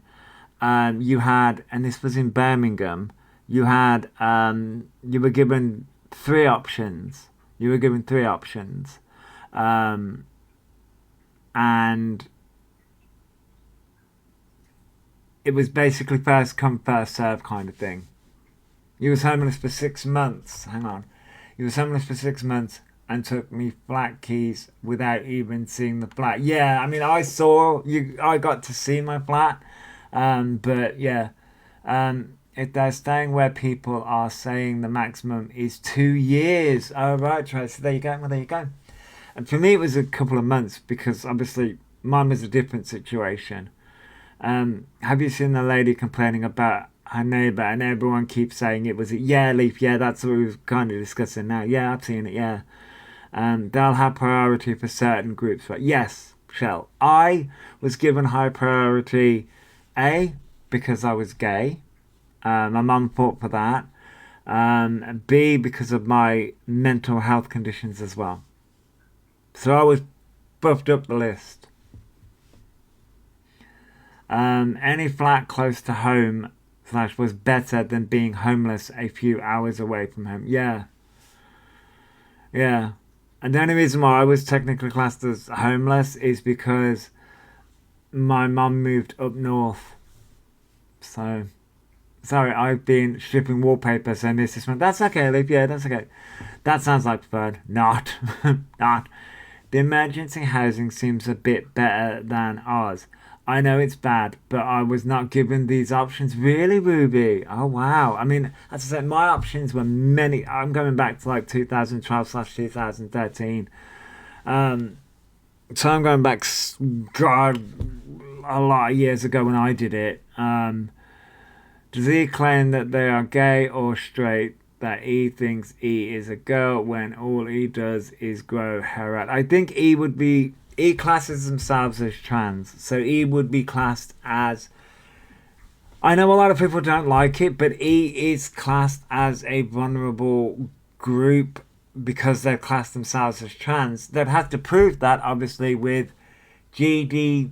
you had, and this was in Birmingham, you were given three options. You were given three options, um, and it was basically first come first serve kind of thing. You was homeless for 6 months. Hang on, you was homeless for 6 months and took me flat keys without even seeing the flat. Yeah, I mean, I saw you. I got to see my flat, but yeah, if they're staying where people are saying the maximum is 2 years. Oh right, Tracy. There you go. Well, there you go. And for me, it was a couple of months because obviously mine was a different situation. Have you seen the lady complaining about her neighbour and everyone keeps saying it was a yeah leaf? Yeah, that's what we were kind of discussing now. Yeah, I've seen it. Yeah. They'll have priority for certain groups. But yes, Shell, I was given high priority, A, because I was gay. My mum fought for that. B, because of my mental health conditions as well. So I was buffed up the list. Any flat close to home slash was better than being homeless a few hours away from home. Yeah, yeah. And the only reason why I was technically classed as homeless is because my mum moved up north. So, sorry, I've been stripping wallpaper, so miss this one. That's okay, Liv. Yeah, that's okay. That sounds like fun. Not. Not. The emergency housing seems a bit better than ours. I know it's bad, but I was not given these options. Really, Ruby? Oh, wow. I mean, as I said, my options were many. I'm going back to like 2012 slash 2013. Um, so I'm going back, God, a lot of years ago when I did it. Does he claim that they are gay or straight? That E thinks E is a girl when all E does is grow her out. I think E would be. E classes themselves as trans, so E would be classed as I know a lot of people don't like it, but E is classed as a vulnerable group because they've classed themselves as trans. They'd have to prove that, obviously, with we've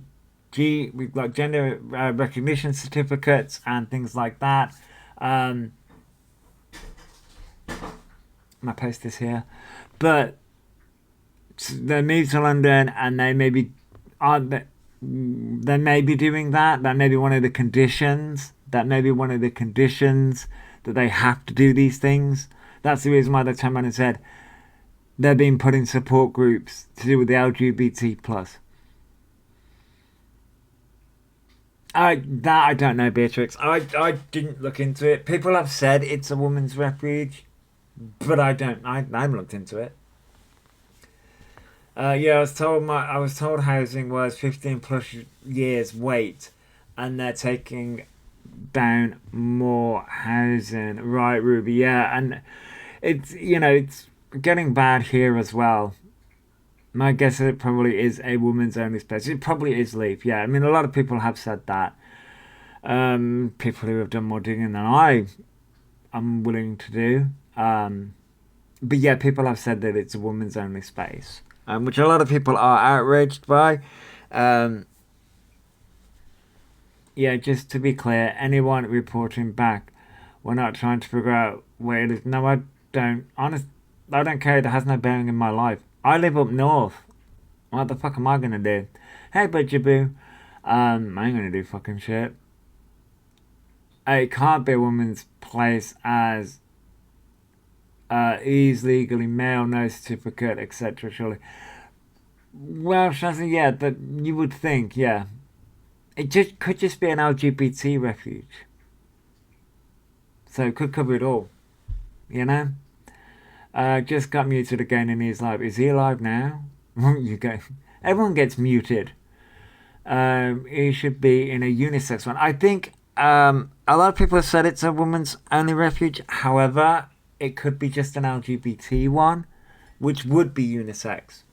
got gender recognition certificates and things like that. Um, my post is here, but they moved to London and they maybe aren't. They may be doing that. That may be one of the conditions. That may be one of the conditions that they have to do these things. That's the reason why they turned around and said they're being put in support groups to do with the LGBT plus. I don't know, Beatrix. I didn't look into it. People have said it's a woman's refuge, but I don't. I haven't looked into it. Yeah, I was told housing was 15 plus years wait, and they're taking down more housing. Right, Ruby. Yeah, and it's getting bad here as well. My guess is it probably is a woman's only space. It probably is Leaf. Yeah, I mean a lot of people have said that. People who have done more digging than I am willing to do. But yeah, people have said that it's a woman's only space, which a lot of people are outraged by. Um, yeah, just to be clear, anyone reporting back, we're not trying to figure out where it is. No, I don't. Honest, I don't care. It has no bearing in my life. I live up north. What the fuck am I gonna do? Hey, Boo. I ain't gonna do fucking shit. It can't be a woman's place as is legally male, no certificate, etc. Surely. Well, Shazzy, yeah, that you would think, yeah. It just could just be an LGBT refuge, so it could cover it all. You know. Just got muted again and he's live. Is he alive now? You go. Everyone gets muted. He should be in a unisex one. I think a lot of people have said it's a woman's only refuge. However, it could be just an LGBT one, which would be unisex.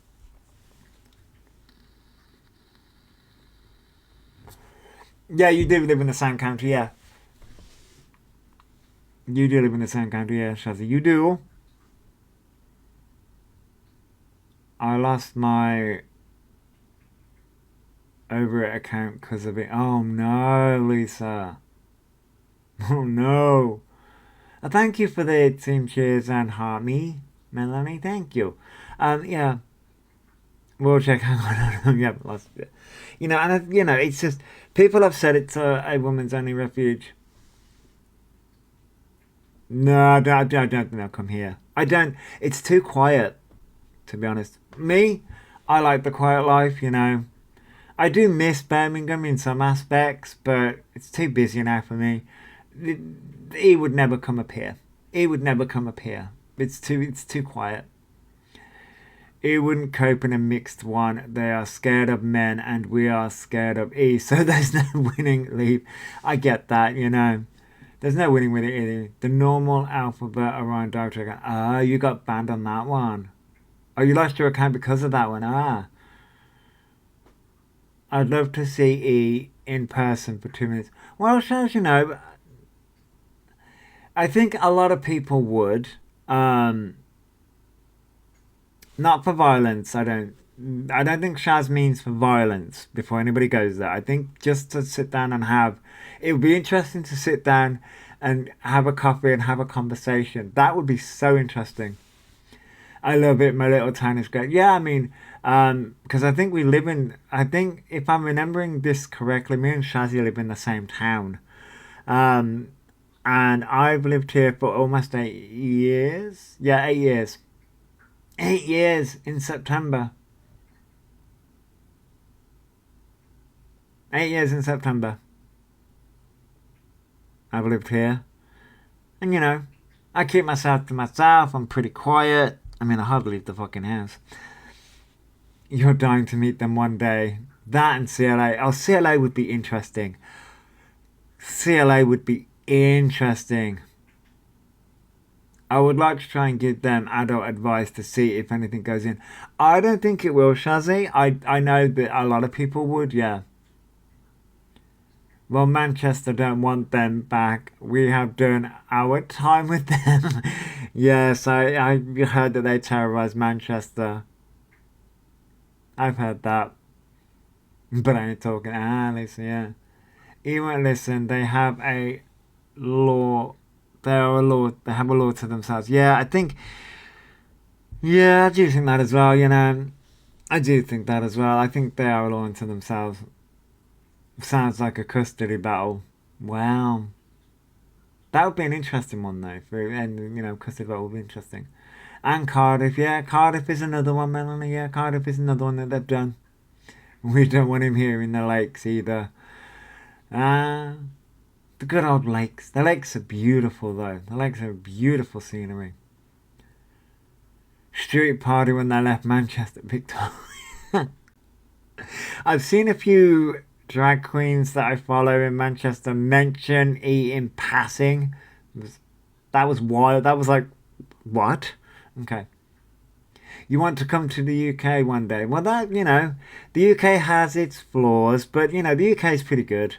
Yeah, you do live in the same country, yeah. You do live in the same country, yeah, Shazzy. You do. I lost my over it account because of it. Oh no, Lisa. Oh no. Thank you for the team cheers and heart me, Melanie. Thank you. Yeah, we'll check. Hang on, yeah, lost it. And it's just people have said it's a woman's only refuge. No, I don't think they'll come here. I don't. It's too quiet, to be honest. Me, I like the quiet life. I do miss Birmingham in some aspects, but it's too busy now for me. He would never come up here. He would never come up here. It's too quiet. He wouldn't cope in a mixed one. They are scared of men and we are scared of E. So there's no winning leave. I get that. There's no winning with it either. The normal alphabet around Dr. You got banned on that one. Oh, you lost your account because of that one. I'd love to see E in person for 2 minutes. Well, as you know, I think a lot of people would. Not for violence. I don't think Shaz means for violence before anybody goes there. I think just to sit down and have. It would be interesting to sit down and have a coffee and have a conversation. That would be so interesting. I love it. My little town is great. Yeah, I mean, because I think we live in. I think if I'm remembering this correctly, me and Shazzy live in the same town. Um, and I've lived here for almost 8 years. Yeah, 8 years. 8 years in September. 8 years in September. I've lived here. And I keep myself to myself. I'm pretty quiet. I mean, I hardly leave the fucking house. You're dying to meet them one day. That and CLA. Oh, CLA would be interesting. CLA would be interesting. I would like to try and give them adult advice to see if anything goes in. I don't think it will, Shazzy. I know that a lot of people would, yeah. Well, Manchester don't want them back. We have done our time with them. Yes, I heard that they terrorised Manchester. I've heard that. But I ain't talking. Listen, yeah. You won't listen. They have a law. They are a law. They have a law to themselves. Yeah, I think. Yeah, I do think that as well. I do think that as well. I think they are a law unto themselves. Sounds like a custody battle. Wow. That would be an interesting one though. And custody battle would be interesting. And Cardiff, yeah, Cardiff is another one, Melanie. Yeah, Cardiff is another one that they've done. We don't want him here in the lakes either. Ah, the good old lakes. The lakes are beautiful though. The lakes are beautiful scenery. Street party when they left Manchester, Victoria. I've seen a few drag queens that I follow in Manchester mention E in passing. That was wild. That was like, what? Okay. You want to come to the UK one day? Well, the UK has its flaws, but the UK is pretty good.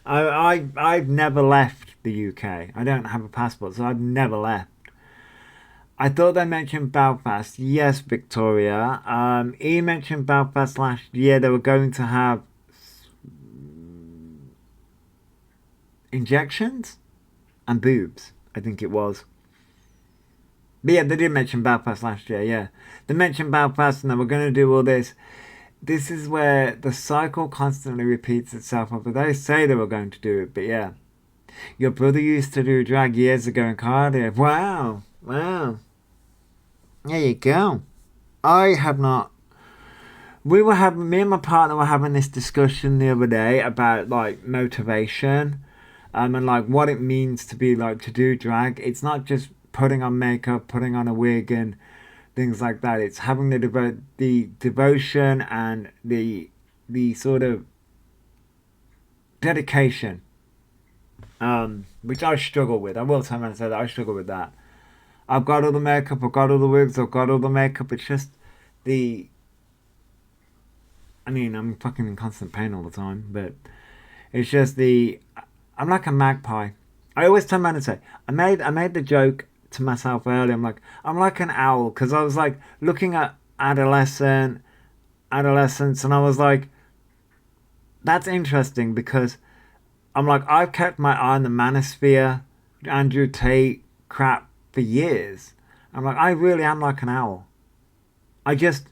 I've never left the UK. I don't have a passport, so I've never left. I thought they mentioned Belfast. Yes, Victoria. He mentioned Belfast last year. They were going to have injections and boobs, I think it was. But yeah, they did mention Belfast last year, yeah. They mentioned Belfast and they were going to do all this. This is where the cycle constantly repeats itself. But they say they were going to do it, but yeah. Your brother used to do drag years ago in Cardiff. Wow, wow. There you go. I have not. Me and my partner were having this discussion the other day about like motivation, and like what it means to be like to do drag. It's not just putting on makeup, putting on a wig, and things like that. It's having the devotion and the sort of dedication, which I struggle with. I will turn around and say that I struggle with that. I've got all the makeup, I've got all the wigs, I've got all the makeup. It's just the. I mean, I'm fucking in constant pain all the time, but it's just the. I'm like a magpie. I always turn around and say, I made the joke to myself earlier. I'm like an owl because I was like looking at adolescence, and I was like, that's interesting because I'm like I've kept my eye on the manosphere, Andrew Tate crap for years. I'm like I really am like an owl. I just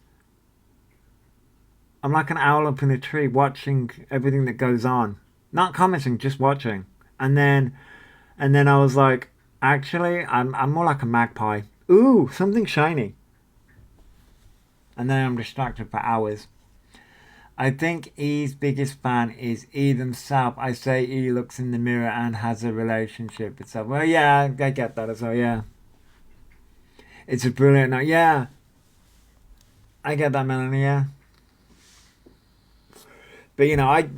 I'm like an owl up in a tree watching everything that goes on, not commenting, just watching. And then I was like, actually, I'm more like a magpie. Ooh, something shiny. And then I'm distracted for hours. I think E's biggest fan is E themselves. I say E looks in the mirror and has a relationship itself. Well, yeah, I get that as well. Yeah, it's a brilliant note. Yeah, I get that, Melanie. Yeah, but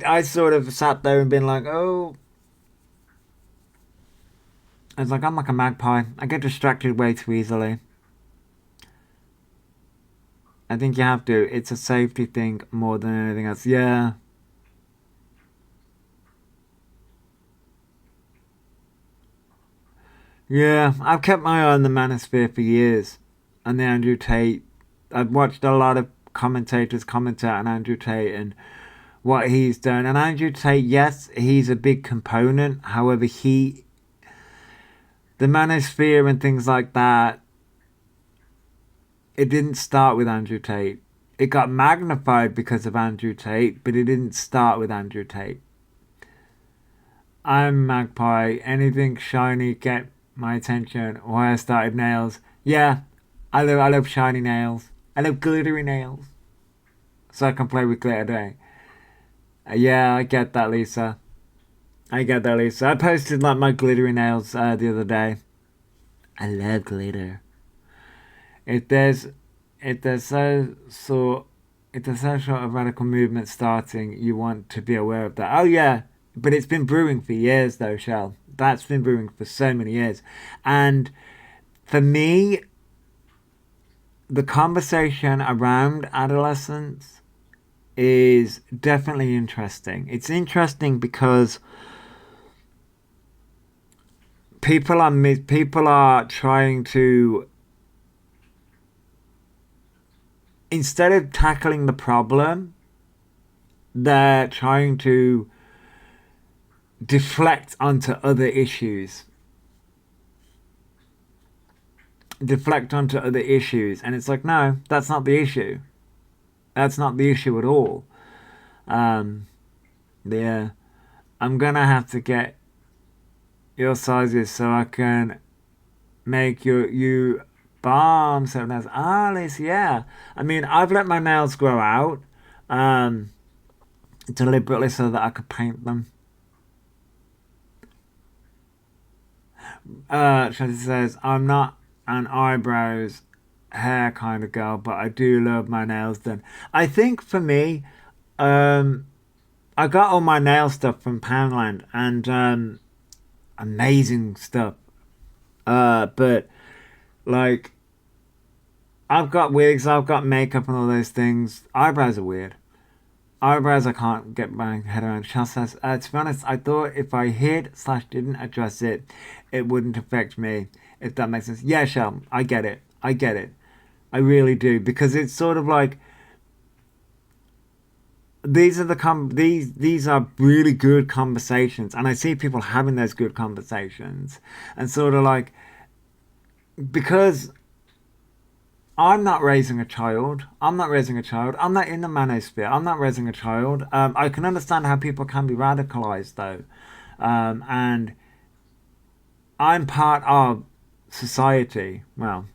I sort of sat there and been like, oh, I was like, I'm like a magpie. I get distracted way too easily. I think you have to. It's a safety thing more than anything else. Yeah. Yeah, I've kept my eye on the manosphere for years. And the Andrew Tate. I've watched a lot of commentators commentate on Andrew Tate and what he's done. And Andrew Tate, yes, he's a big component. However, the manosphere and things like that, it didn't start with Andrew Tate. It got magnified because of Andrew Tate, but it didn't start with Andrew Tate. I'm Magpie. Anything shiny get my attention. Why I started nails. Yeah, I love shiny nails. I love glittery nails. So I can play with glitter day. Yeah, I get that, Lisa. I get that, Lisa. I posted like my glittery nails the other day. I love glitter. If there's if there's so if there's some sort of radical movement starting, you want to be aware of that. Oh yeah, but it's been brewing for years though, Shell. That's been brewing for so many years, and for me, the conversation around adolescence is definitely interesting. It's interesting because people are trying to, instead of tackling the problem, they're trying to deflect onto other issues. Deflect onto other issues. And it's like, no, that's not the issue. That's not the issue at all. Um, yeah. I'm gonna have to get your sizes so I can make you bomb 7 hours. Alice, yeah. I mean, I've let my nails grow out um, deliberately so that I could paint them. She says, I'm not an eyebrows, hair kind of girl, but I do love my nails done. I think for me, um, I got all my nail stuff from Poundland and amazing stuff. But like, I've got wigs, I've got makeup and all those things. Eyebrows are weird. Eyebrows I can't get my head around. Shell says, to be honest, I thought if I hid/didn't address it, it wouldn't affect me. If that makes sense. Yeah, Shell, I get it. I get it. I really do. Because it's sort of like these are really good conversations, and I see people having those good conversations, and sort of like, because I'm not raising a child. I'm not raising a child. I'm not in the manosphere. I'm not raising a child. I can understand how people can be radicalized though, and I'm part of society. Well,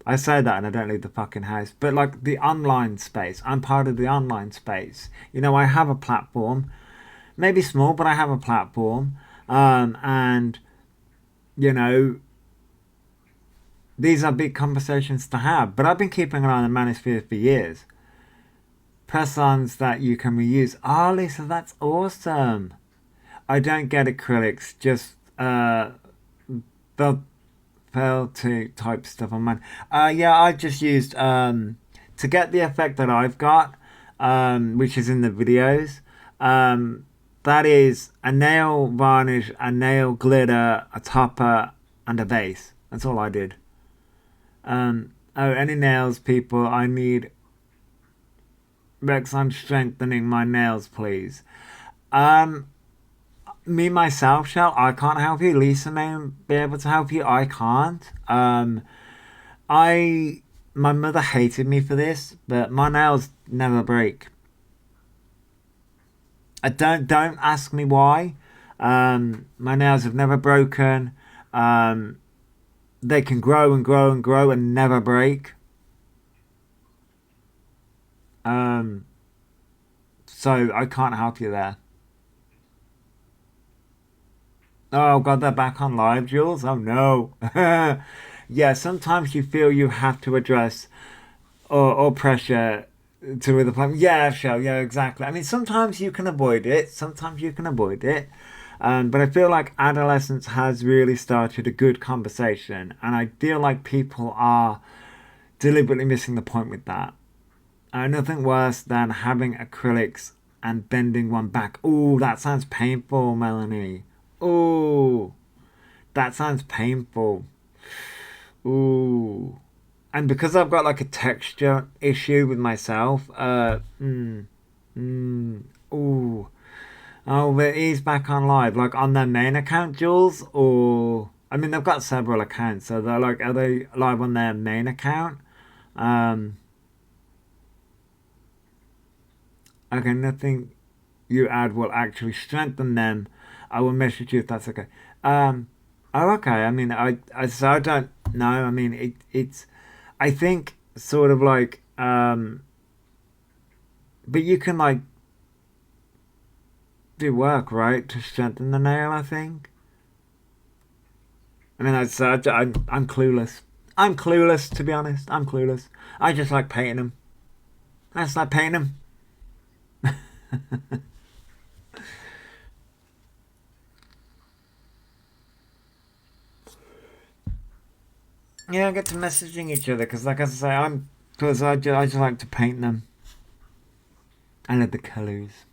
I say that and I don't leave the fucking house. But like the online space, I'm part of the online space. You know, I have a platform, maybe small, but I have a platform. And you know, these are big conversations to have. But I've been keeping an eye on the manosphere for years. Press-ons that you can reuse. Oh, Lisa, that's awesome. I don't get acrylics, just the felty type stuff on mine. Yeah, I just used to get the effect that I've got, which is in the videos. That is a nail varnish, a nail glitter, a topper, and a base. That's all I did. Oh, any nails, people? I need Rex. I'm strengthening my nails, please. Um, Me myself, Shell. I can't help you. Lisa may be able to help you. I can't. I My mother hated me for this, but my nails never break. I don't ask me why. My nails have never broken. Um, they can grow and grow and grow and never break. Um, so I can't help you there. Oh God, they're back on live, Jules. Oh no. Yeah, sometimes you feel you have to address or pressure to the plan. Yeah, sure. Yeah, exactly. I mean, sometimes you can avoid it. Sometimes you can avoid it. But I feel like adolescence has really started a good conversation, and I feel like people are deliberately missing the point with that. Nothing worse than having acrylics and bending one back. Ooh, that sounds painful, Melanie. Ooh, that sounds painful. Ooh. And because I've got like a texture issue with myself, ooh. Oh, but he's back on live, like on their main account, Jules, or I mean, they've got several accounts, so they're like, are they live on their main account? Um, okay, nothing you add will actually strengthen them. I will message you if that's okay. Um, oh, okay. I mean, so I don't know. I mean, it's, I think sort of like, but you can like do work, right, to strengthen the nail, I think. I mean, I'm clueless. I'm clueless, to be honest. I'm clueless. I just like painting them. I just like painting them. Yeah, I get to messaging each other because, like I say, I just like to paint them. I love the colours.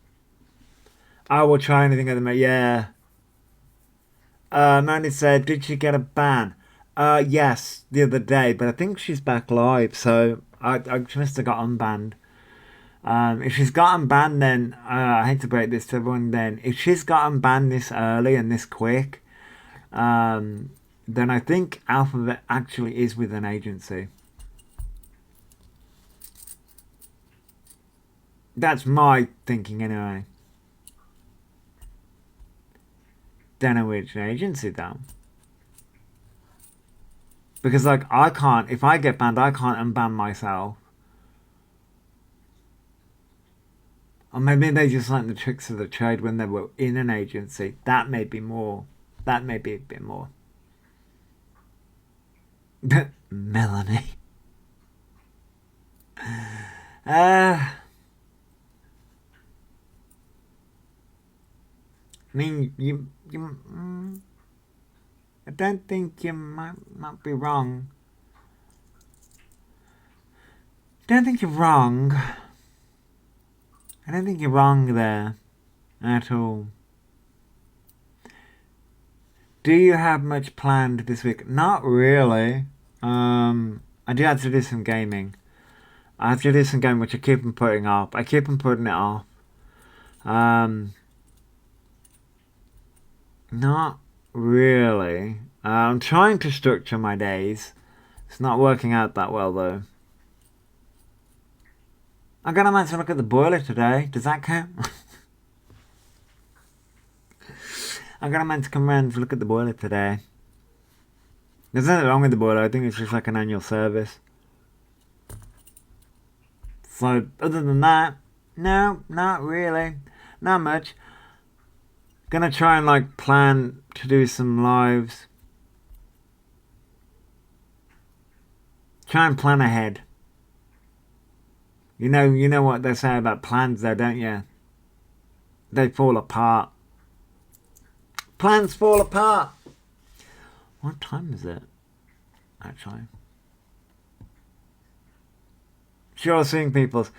I will try anything at the moment. Yeah. Mandy said, did she get a ban? Yes, the other day, but I think she's back live, so I she must have got unbanned. If she's got unbanned, then I hate to break this to everyone. Then if she's got unbanned this early and this quick, then I think Alphabet actually is with an agency. That's my thinking anyway. Don't know which agency though. Because like I can't, if I get banned, I can't unban myself. Or maybe they just learned the tricks of the trade when they were in an agency. That may be more. That may be a bit more. Melanie. I mean, you I don't think you might be wrong. I don't think you're wrong. I don't think you're wrong there at all. Do you have much planned this week? Not really. I do have to do some gaming. I have to do some gaming, which I keep on putting off. I keep on putting it off. Not really. I'm trying to structure my days. It's not working out that well though. I'm gonna meant to look at the boiler today. Does that count? I'm gonna meant to come around to look at the boiler today. There's nothing wrong with the boiler. I think it's just like an annual service. So other than that, no, not really. Not much. Gonna try and like plan to do some lives. Try and plan ahead. You know what they say about plans though, don't you? They fall apart. Plans fall apart. What time is it? Actually. Sure, seeing people's.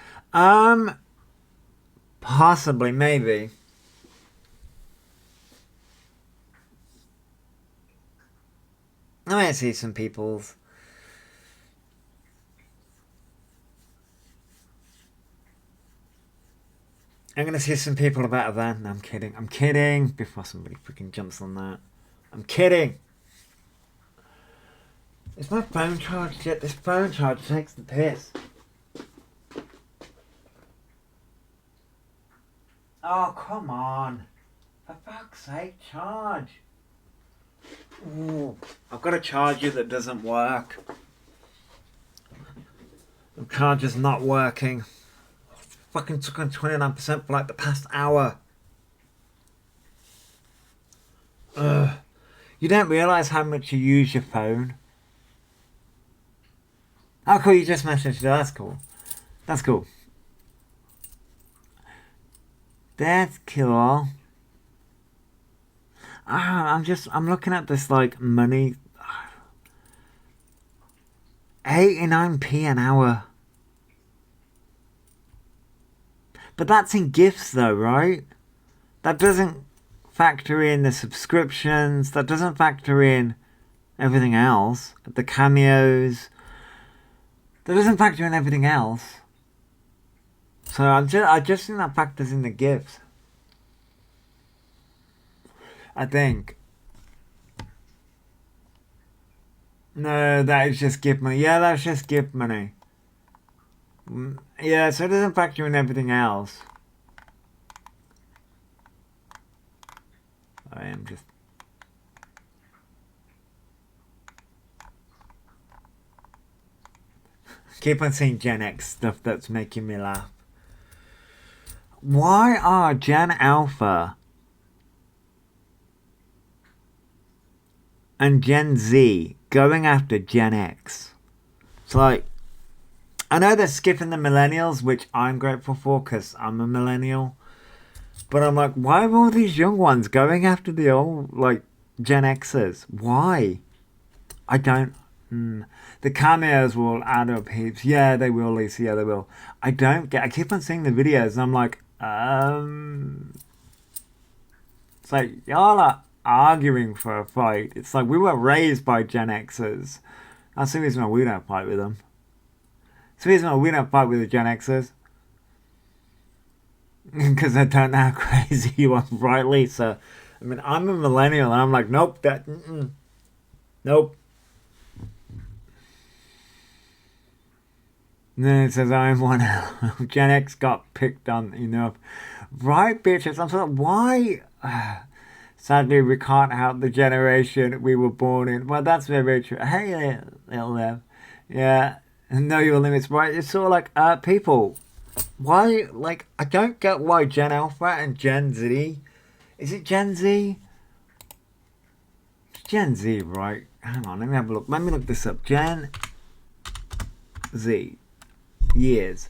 Possibly, maybe. I might see some people's. I'm gonna see some people about a van. No, I'm kidding. I'm kidding. Before somebody freaking jumps on that. I'm kidding. Is my phone charged yet? This phone charge takes the piss. Oh, come on. For fuck's sake, charge. Ooh, I've got a charger that doesn't work. The charger's not working. Fucking took on 29% for like the past hour. Ugh. You don't realise how much you use your phone. Oh cool, you just messaged her. That's cool. That's cool. That's cool. I'm looking at this like money. 89p an hour. But that's in gifts though, right? That doesn't factor in the subscriptions. That doesn't factor in everything else. The cameos. That doesn't factor in everything else. So I just think that factors in the gifts. I think. No, that is just gift money. Yeah, that's just gift money. Yeah, so it doesn't factor in everything else. I am just... Keep on seeing Gen X stuff that's making me laugh. Why are Gen Alpha and Gen Z going after Gen X? It's like, I know they're skipping the millennials, which I'm grateful for because I'm a millennial. But I'm like, why are all these young ones going after the old, like, Gen Xers? Why? I don't The cameos will add up heaps. Yeah, they will, Lisa. Yeah, they will. I keep on seeing the videos and I'm like, it's like, y'all are arguing for a fight. It's like we were raised by Gen Xers. That's the reason why we don't fight with them. It's the reason why we don't fight with the Gen Xers. Because I don't know how crazy you are, right, Lisa? I mean, I'm a millennial and I'm like, nope, nope. And then it says, I'm one. Gen X got picked on enough. Right, bitches. I'm sort of, why? Sadly, we can't help the generation we were born in. Well, that's very, very true. Hey, little Lev. Yeah, know your limits, right? It's sort of like, people, why, like, I don't get why Gen Alpha and Gen Z. Is it Gen Z? It's Gen Z, right? Hang on, let me have a look. Let me look this up. Gen Z. Years.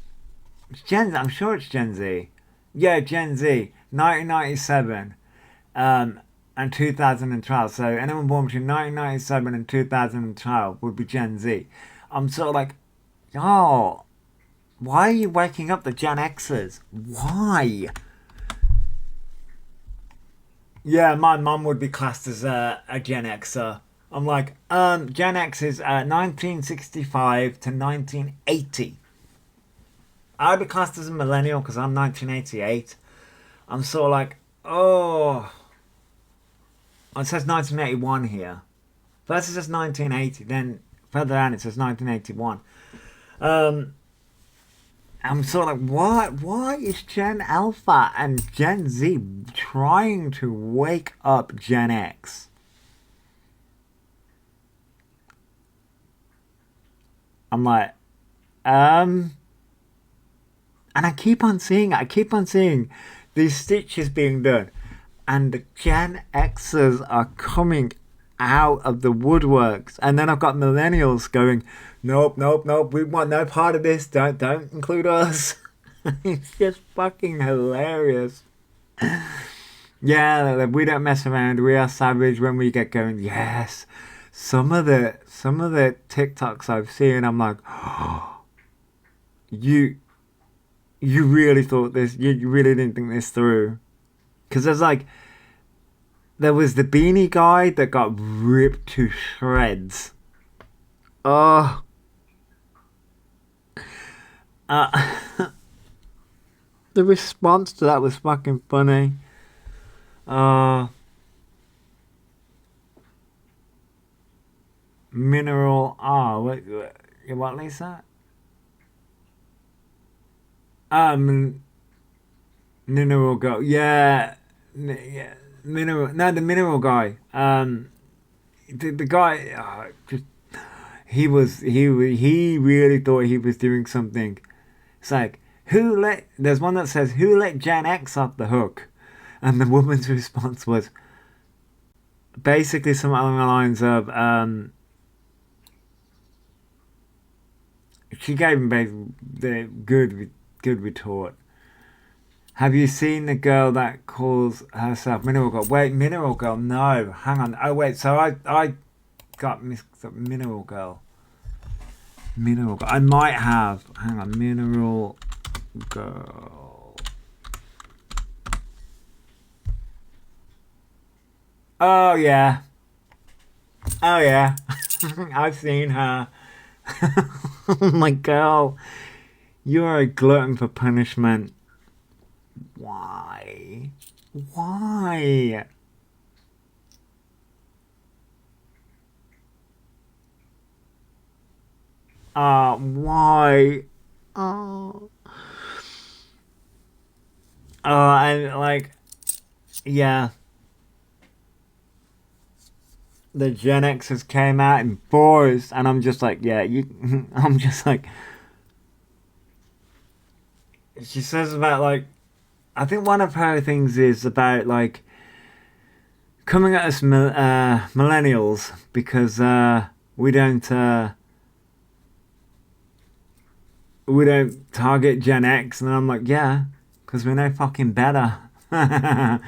It's I'm sure it's Gen Z. Yeah, Gen Z. 1997. And 2012. So anyone born between 1997 and 2012 would be Gen Z. I'm sort of like, oh, why are you waking up the Gen Xers? Why? Yeah, my mum would be classed as a Gen Xer. I'm like, Gen X is 1965 to 1980. I'd be classed as a millennial because I'm 1988. I'm sort of like, oh. It says 1981 here. First it says 1980, then further down it says 1981. I'm sort of like, what? Why is Gen Alpha and Gen Z trying to wake up Gen X? I'm like, and I keep on seeing these stitches being done. And the Gen Xers are coming out of the woodworks. And then I've got millennials going, nope, we want no part of this. Don't include us. It's just fucking hilarious. Yeah, we don't mess around. We are savage when we get going. Yes. Some of the TikToks I've seen, I'm like, oh, you really thought this. You really didn't think this through. Because there was the beanie guy that got ripped to shreds. Oh. The response to that was fucking funny. Mineral. What, Lisa? Mineral girl. Yeah. Yeah, the mineral guy. The guy, he really thought he was doing something. It's like, there's one that says, who let Gen X off the hook? And the woman's response was basically something along the lines of, she gave him the good retort. Have you seen the girl that calls herself Mineral Girl? Wait, Mineral Girl? No, hang on. Oh wait, so I got mixed up. Mineral Girl. I might have. Hang on, Mineral Girl. Oh yeah. I've seen her. Oh my girl, you are a glutton for punishment. Why? Why? Why? Oh. And like, yeah. The Gen Xers came out in force, and I'm just like, yeah, I'm just like, she says about like, I think one of her things is about like coming at us millennials because we don't target Gen X, and I'm like, yeah, because we know fucking better. Wow,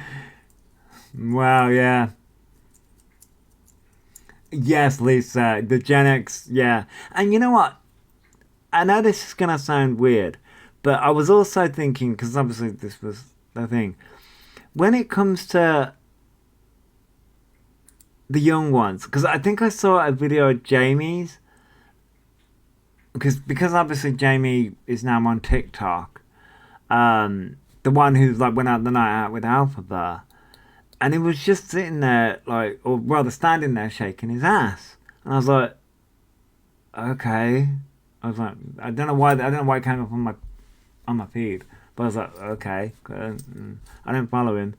yeah. Yes, Lisa, the Gen X, yeah. And you know what? I know this is gonna sound weird, but I was also thinking because obviously this was the thing. When it comes to the young ones, because I think I saw a video of Jamie's, because obviously Jamie is now on TikTok. The one who's like went out the night out with Alpha, and he was just sitting there like, or rather standing there shaking his ass, and I was like, okay. I was like, I don't know why it came up on my feed, but I was like, okay, I don't follow him.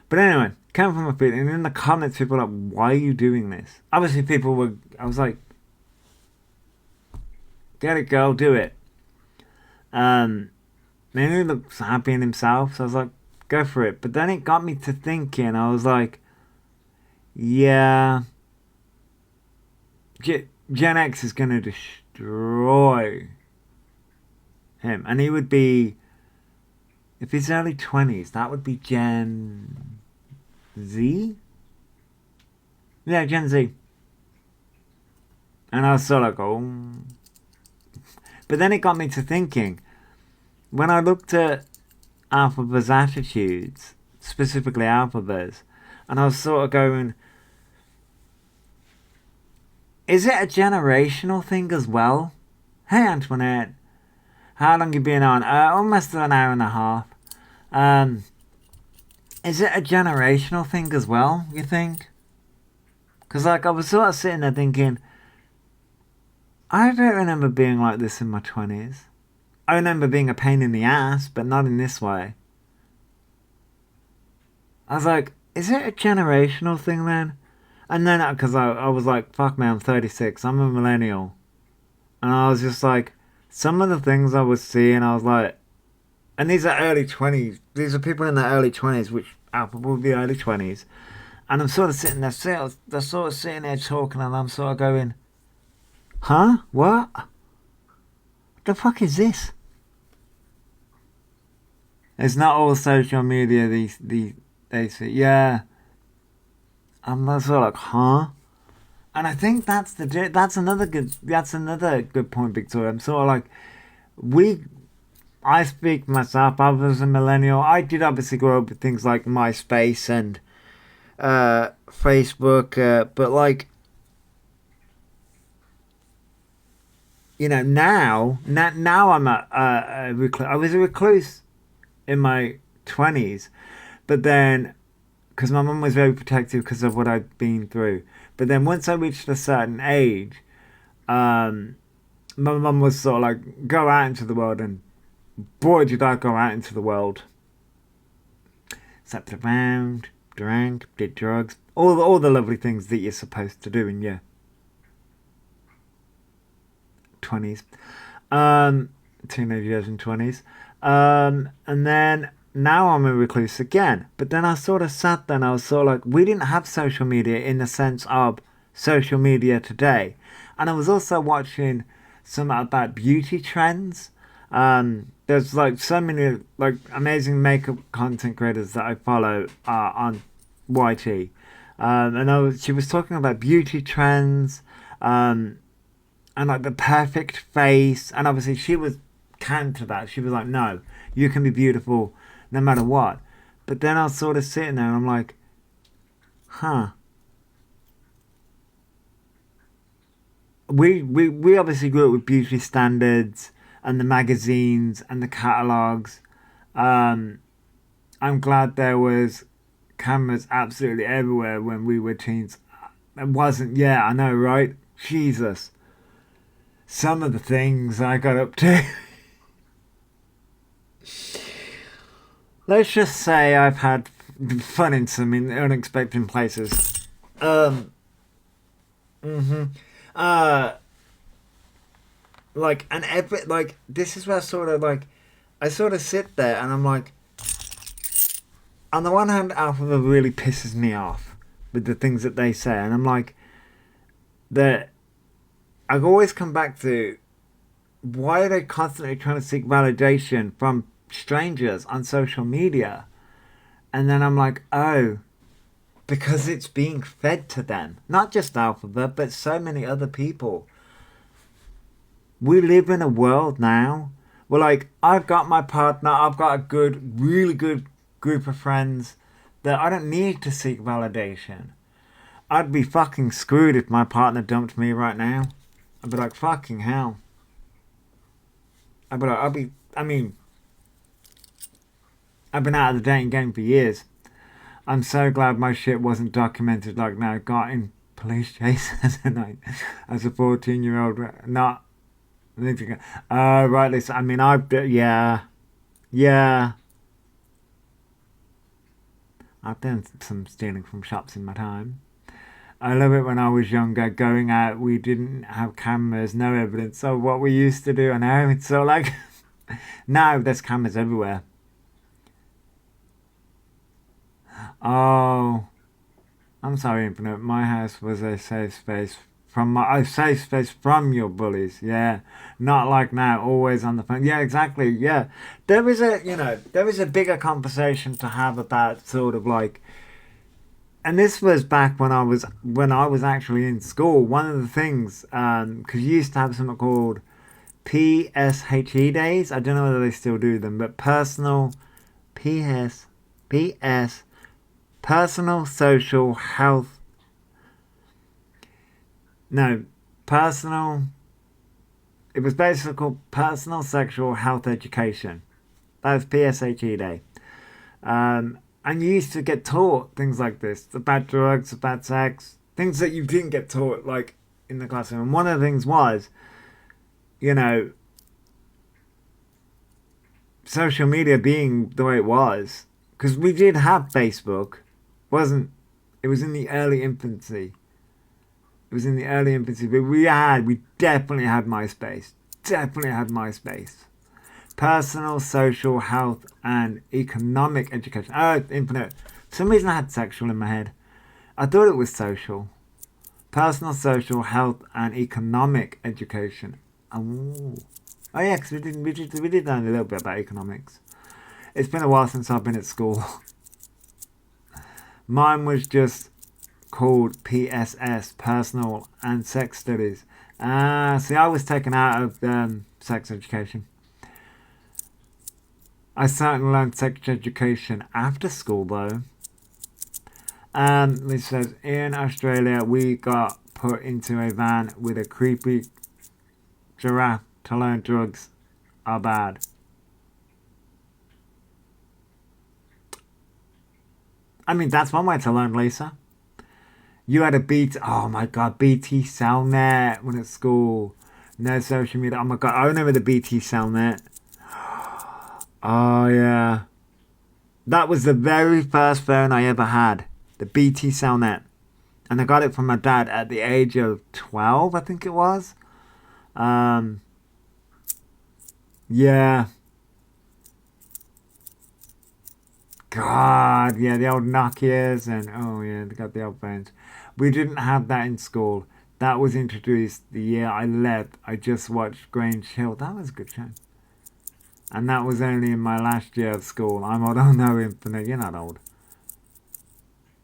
But anyway, came up on my feed, and in the comments, people were like, why are you doing this? Obviously, people were. I was like, get it, girl, do it. Um, and he looks happy in himself, so I was like, go for it. But then it got me to thinking. I was like, yeah, Gen X is gonna destroy him, and he would be if he's early 20s. That would be Gen Z. Yeah, Gen Z. And I was sort of like, oh. But then it got me to thinking. When I looked at Alphaba's attitudes, specifically Alphaba's, and I was sort of going, is it a generational thing as well? Hey, Antoinette. How long you been on? Almost an hour and a half. Um, is it a generational thing as well, you think? Because, like, I was sort of sitting there thinking, I don't remember being like this in my 20s. I remember being a pain in the ass, but not in this way. I was like, is it a generational thing then? And then, because I was like, fuck me, I'm 36, I'm a millennial. And I was just like, some of the things I was seeing, I was like, and these are early 20s. These are people in their early 20s, which Alpha will be early 20s. And I'm sort of sitting there, they're sort of sitting there talking, and I'm sort of going, huh? What? The fuck is this? It's not all social media. They say, yeah. I'm sort of like, huh? And I think that's another good point, Victoria. I'm sort of like, we. I speak for myself. I was a millennial. I did obviously grow up with things like MySpace and Facebook, but like, you know, now I'm a recluse. I was a recluse in my 20s, but then because my mum was very protective because of what I'd been through. But then once I reached a certain age, um, my mum was sort of like, go out into the world, and boy, did I go out into the world. Slept around, drank, did drugs, all the lovely things that you're supposed to do in your 20s, um, teenage years and 20s, and then now I'm a recluse again. But then I sort of sat there and I was sort of like, we didn't have social media in the sense of social media today. And I was also watching some about beauty trends. There's like so many like amazing makeup content creators that I follow on YT. She was talking about beauty trends, and like the perfect face. And obviously she was counter that. She was like, no, you can be beautiful no matter what. But then I was sort of sitting there and I'm like, huh. We obviously grew up with beauty standards and the magazines and the catalogues. Um, I'm glad there was cameras absolutely everywhere when we were teens. It wasn't, yeah, I know, right? Jesus. Some of the things I got up to. Let's just say I've had fun in some unexpected places. Um, hmm Uh, like, and every, like, this is where sort of, like, I sort of sit there and I'm like, on the one hand, Alpha really pisses me off with the things that they say. And I'm like, that I always come back to why are they constantly trying to seek validation from strangers on social media? And then I'm like, oh, because it's being fed to them. Not just Alphabet, but so many other people. We live in a world now where, like, I've got my partner, I've got a good, really good group of friends that I don't need to seek validation. I'd be fucking screwed if my partner dumped me right now. I'd be like, fucking hell. I've been out of the dating game for years. I'm so glad my shit wasn't documented like now. Got in police chases as a 14-year-old. Not. Right, listen. I mean, yeah. I've done some stealing from shops in my time. I love it when I was younger, going out, we didn't have cameras, no evidence of what we used to do, and now it's so like, now there's cameras everywhere. Oh, I'm sorry, Infinite, my house was a safe space from your bullies, yeah, not like now, always on the phone, yeah, exactly, yeah. There is a bigger conversation to have about sort of like, and this was back when I was actually in school. One of the things, because you used to have something called PSHE days. I don't know whether they still do them, but personal personal social health. No, personal. It was basically called personal sexual health education. That was PSHE day. And you used to get taught things like this about drugs, about sex, things that you didn't get taught like in the classroom. And one of the things was, social media being the way it was, because we did have Facebook, it was in the early infancy. But we definitely had MySpace. Personal, social, health, and economic education. Oh, Infinite. For some reason I had sexual in my head. I thought it was social. Personal, social, health, and economic education. Oh yeah, because we did learn a little bit about economics. It's been a while since I've been at school. Mine was just called PSS, Personal and Sex Studies. See, I was taken out of sex education. I certainly learned sex education after school, though. It says, in Australia, we got put into a van with a creepy giraffe to learn drugs are bad. I mean, that's one way to learn, Lisa. You had oh my god, BT Cellnet when at school. No social media. Oh my god, I remember the BT Cellnet. Oh yeah. That was the very first phone I ever had. The BT Cellnet. And I got it from my dad at the age of 12, I think it was. Yeah. God, yeah, the old Nokias and oh yeah, they got the old phones. We didn't have that in school. That was introduced the year I left. I just watched Grange Hill. That was a good show. And that was only in my last year of school. I'm old. Oh no, Infinite, you're not old.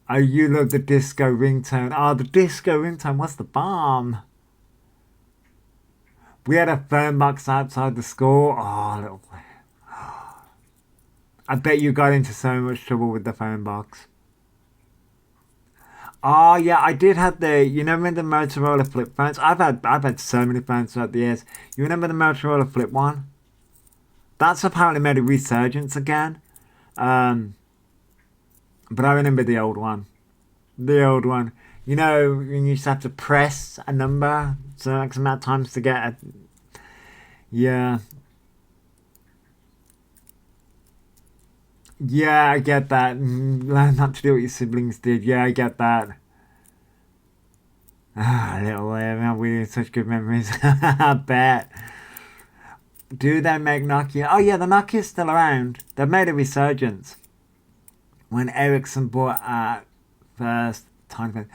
Oh, you love the disco ringtone. Oh, the disco ringtone. What's the bomb? We had a phone box outside the school. Oh, little. I bet you got into so much trouble with the phone box. Oh yeah, I did have the. You remember the Motorola flip phones? I've had so many phones throughout the years. You remember the Motorola flip one? That's apparently made a resurgence again. But I remember the old one. The old one. You know, you used to have to press a number so X amount of times to get a. Yeah. Yeah, I get that. Learn not to do what your siblings did. Yeah, I get that. Little man, we had such good memories. I bet. Do they make Nokia? Oh yeah, the Nokia's still around. They've made a resurgence. When Ericsson bought first time,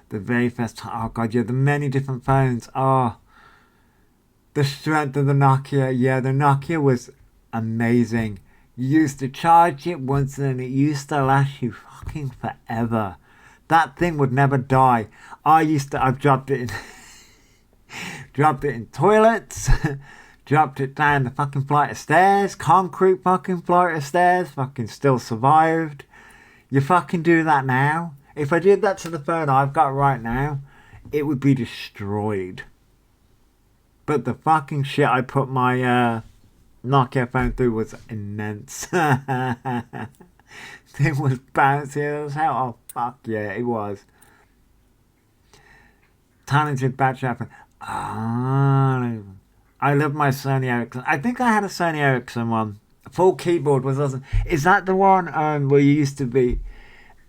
the very first time. Oh god, yeah, the many different phones. Oh, the strength of the Nokia. Yeah, the Nokia was amazing. You used to charge it once and it used to last you fucking forever. That thing would never die. I've dropped it in, dropped it in toilets, dropped it down the fucking flight of stairs, concrete fucking flight of stairs, fucking still survived. You fucking do that now. If I did that to the phone I've got right now, it would be destroyed. But the fucking shit I put my Nokia phone through was immense. It was bouncy as hell. Oh, fuck yeah, it was. Talented battery iPhone. I love my Sony Ericsson. I think I had a Sony Ericsson one. Full keyboard was awesome. Is that the one where you used to be?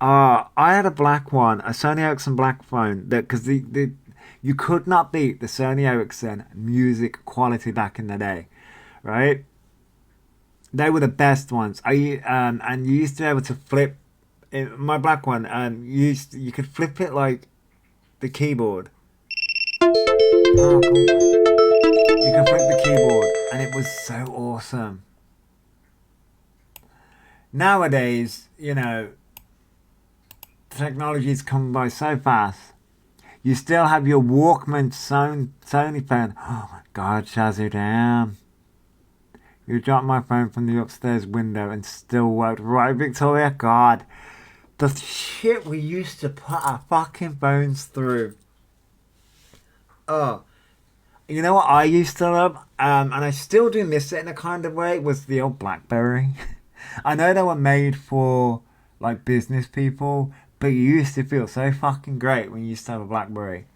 I had a black one, a Sony Ericsson black phone. Because you could not beat the Sony Ericsson music quality back in the day, right? They were the best ones. And you used to be able to flip my black one. You could flip it like the keyboard. Oh, cool. You could flip the keyboard, and it was so awesome. Nowadays, technology's come by so fast. You still have your Walkman Sony phone. Oh my God, Shazzy, damn. You dropped my phone from the upstairs window and still worked. Right, Victoria? God. The shit we used to put our fucking phones through. Oh. You know what I used to love? And I still do miss it in a kind of way, was the old BlackBerry. I know they were made for, like, business people, but you used to feel so fucking great when you used to have a BlackBerry.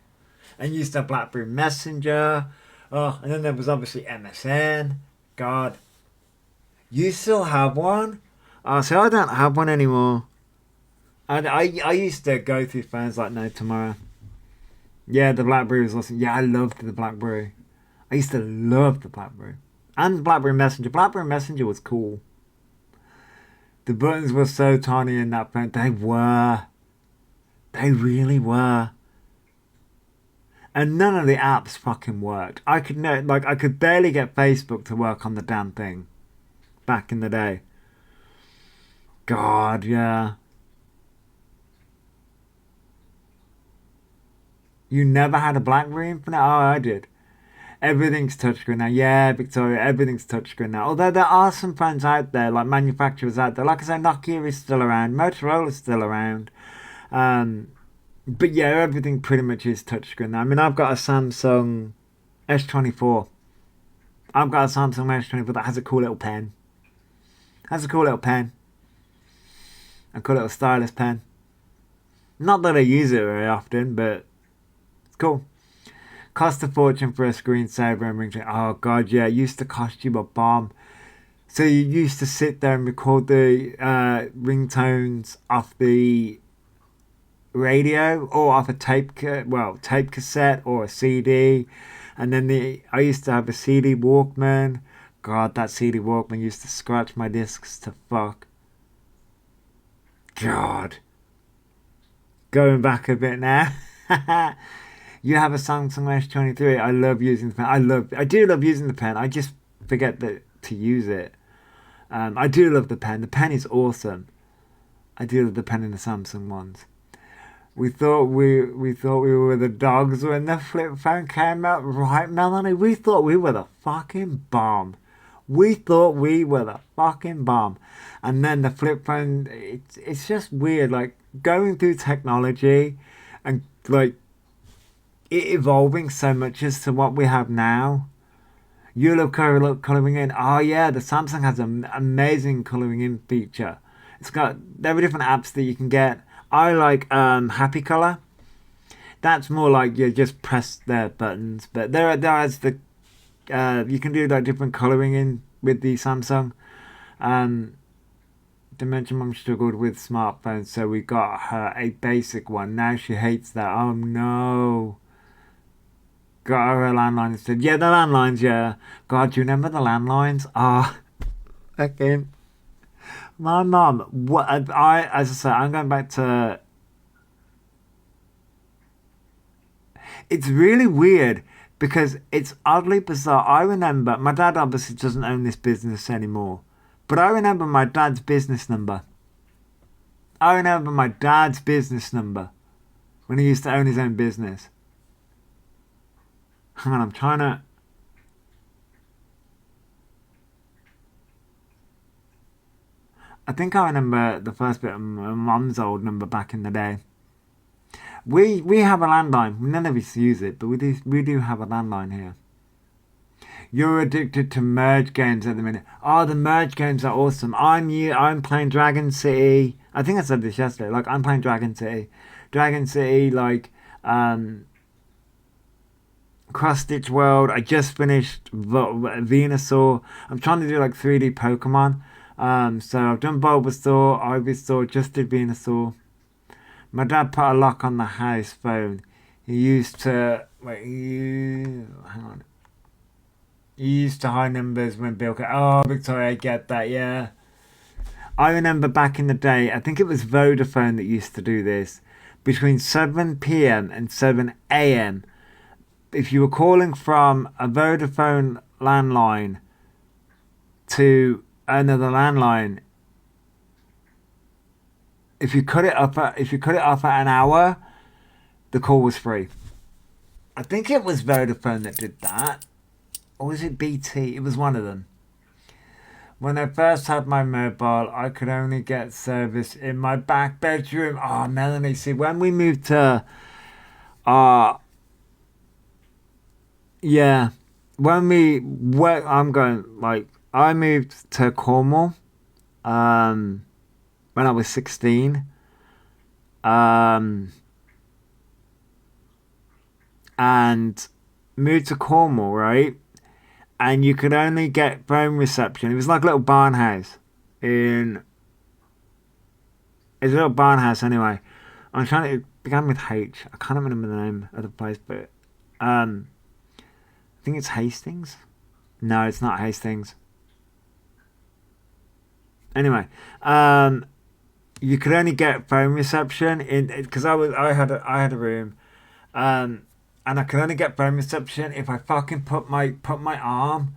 And you used to have BlackBerry Messenger. Oh, and then there was obviously MSN. God. You still have one? Oh, so I don't have one anymore. And I used to go through phones like no tomorrow. Yeah, the BlackBerry was awesome. Yeah, I loved the BlackBerry. I used to love the BlackBerry. And the BlackBerry Messenger. BlackBerry Messenger was cool. The buttons were so tiny in that phone. They were. They really were. And none of the apps fucking worked. I could barely get Facebook to work on the damn thing. Back in the day. God, yeah. You never had a BlackBerry Infinite? Oh, I did. Everything's touchscreen now. Yeah, Victoria, everything's touchscreen now. Although there are some phones out there, like manufacturers out there. Like I said, Nokia is still around. Motorola's still around. But yeah, everything pretty much is touchscreen now. I mean, I've got a Samsung S24. I've got a Samsung S24 that has a cool little pen. A cool little stylus pen. Not that I use it very often, but it's cool. Cost a fortune for a screensaver and ringtone. Oh God, yeah, it used to cost you a bomb. So you used to sit there and record the ringtones off the radio or off a tape cassette or a CD, and then I used to have a CD Walkman. God, that CD Walkman used to scratch my discs to fuck. God. Going back a bit now. You have a Samsung S23. I love using the pen. I do love using the pen. I just forget to use it. I do love the pen. The pen is awesome. I do love the pen in the Samsung ones. We thought we were the dogs when the flip phone came out, right, Melanie? We thought we were the fucking bomb. And then the flip phone, it's just weird, like going through technology and like it evolving so much as to what we have now. You love colouring in. Oh yeah, the Samsung has an amazing colouring in feature. There are different apps that you can get. I like Happy Colour. That's more like you just press their buttons. But there is you can do like different colouring in with the Samsung. Dimension Mum struggled with smartphones, so we got her a basic one. Now she hates that. Oh no. Got her a landline instead. Yeah, the landlines, yeah. God, do you remember the landlines? Okay. My mum, as I said, I'm going back to. It's really weird because it's oddly bizarre. I remember my dad obviously doesn't own this business anymore, but I remember my dad's business number. I remember my dad's business number when he used to own his own business. Hang on, I'm trying to. I think I remember the first bit of my mum's old number back in the day. We have a landline. We none of us use it, but we do have a landline here. You're addicted to merge games at the minute. Oh, the merge games are awesome. I'm playing Dragon City. I think I said this yesterday. Like I'm playing Dragon City. Dragon City, like Cross Stitch World. I just finished Venusaur. I'm trying to do like 3D Pokemon. So I've done Bulbasaur, Ivysaur, just did Venusaur. My dad put a lock on the house phone. He used to hang on. He used to high numbers when Bill. Oh, Victoria, I get that. Yeah, I remember back in the day. I think it was Vodafone that used to do this between 7 p.m. and 7 a.m. If you were calling from a Vodafone landline to another landline, if you cut it off at an hour, the call was free. I think it was Vodafone that did that, or was it BT? It was one of them. When I first had my mobile, I could only get service in my back bedroom. Oh, Melanie, see, when we moved to, yeah, I moved to Cornwall, when I was 16, and moved to Cornwall, right? And you could only get phone reception. It was like a little barn house in. It's a little barn house anyway. I'm trying to. It began with H. I can't remember the name of the place, but I think it's Hastings. No, it's not Hastings. Anyway, you could only get phone reception in because I had a room, and I could only get phone reception if I fucking put my arm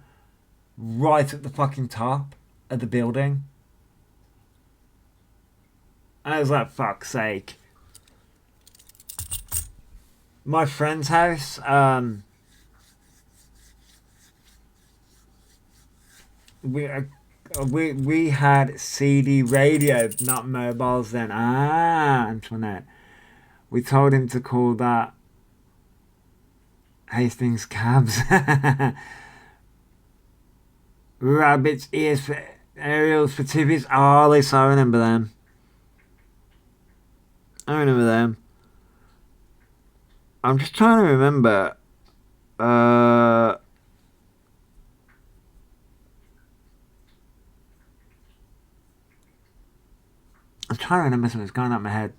right at the fucking top of the building. And I was like, fuck's sake. My friend's house, we had CD radio, not mobiles then. Ah, Antoinette. We told him to call that Hastings cabs. Rabbits ears for aerials for TVs. Oh, Lisa, I remember them. I'm just trying to remember. I'm trying to remember something that's going up my head.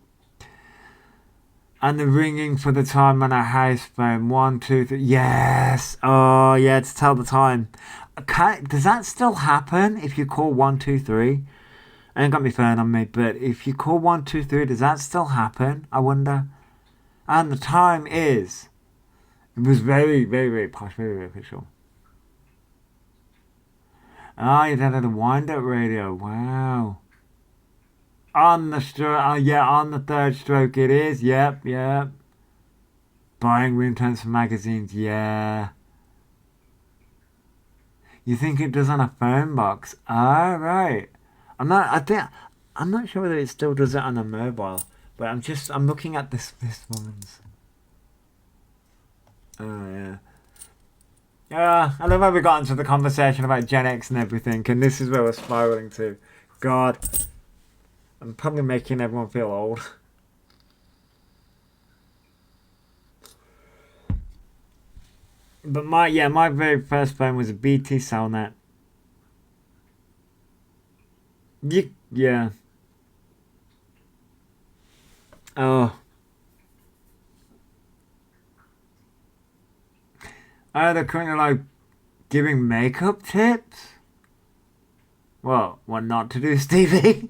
And the ringing for the time on a house phone. 1, 2, 3. Yes. Oh, yeah, to tell the time. Okay, does that still happen if you call 123? I ain't got my phone on me, but if you call 123, does that still happen? I wonder. And the time is. It was very, very, very posh, very, very official. Oh, you did a wind-up radio. Wow. On the on the third stroke it is. Yep. Buying ringtones for magazines. Yeah. You think it does on a phone box? Ah, right. I'm not sure whether it still does it on a mobile, but I'm looking at this woman's. Oh yeah. Yeah, I love how we got into the conversation about Gen X and everything, and this is where we're spiraling to. God. I'm probably making everyone feel old. But my very first phone was a BT Cellnet. Yeah. Oh. They're currently like giving makeup tips? Well, what not to do, Stevie?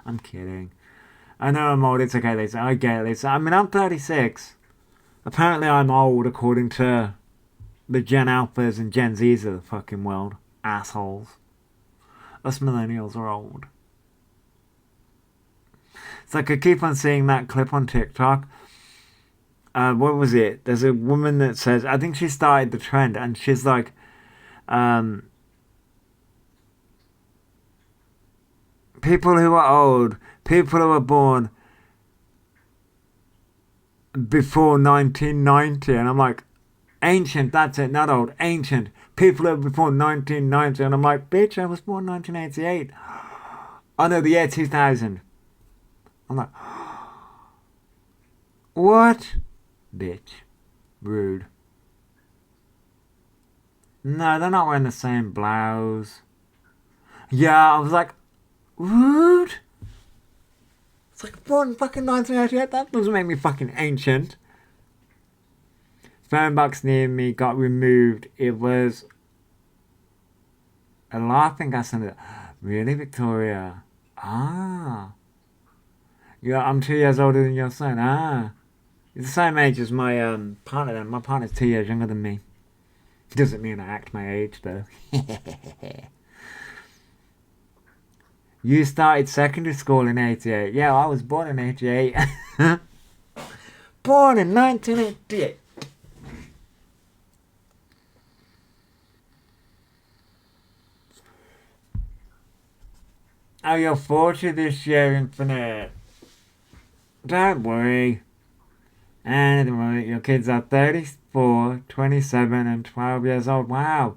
I'm kidding. I know I'm old. It's okay, Lisa. I get it, Lisa. I mean, I'm 36. Apparently, I'm old according to the Gen Alphas and Gen Zs of the fucking world. Assholes. Us millennials are old. It's like I keep on seeing that clip on TikTok. What was it? There's a woman that says, I think she started the trend, and she's like, people who are old, people who are born before 1990, and I'm like, ancient, that's it, not old, ancient. People who are before 1990, and I'm like, bitch, I was born 1988. Oh no, the year 2000. I'm like, what? Bitch. Rude. No, they're not wearing the same blouse. Yeah, I was like, rude? It's like born fucking 1988. That doesn't make me fucking ancient. Phone box near me got removed. It was a laughing gas under it. Really, Victoria? Ah. Yeah, I'm 2 years older than your son. Ah. He's the same age as my partner then. My partner's 2 years younger than me. Doesn't mean I act my age though. You started secondary school in 88. Yeah, I was born in 88. Born in 1988. Oh, you're 40 this year, Infinite. Don't worry. And at the moment, your kids are 34, 27, and 12 years old. Wow.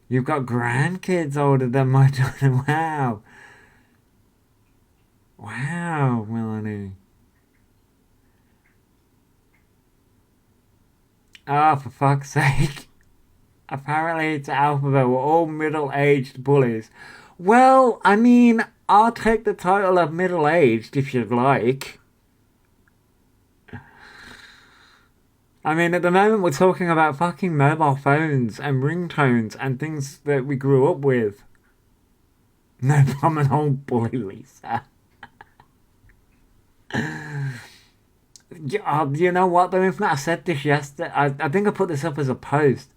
You've got grandkids older than my daughter. Wow. Wow, Melanie. Oh, for fuck's sake. Apparently, it's Alphabet. We're all middle-aged bullies. Well, I mean, I'll take the title of middle-aged if you'd like. I mean, at the moment, we're talking about fucking mobile phones and ringtones and things that we grew up with. No, I'm an old bully, Lisa. You know what though, if not, I said this yesterday. I think I put this up as a post.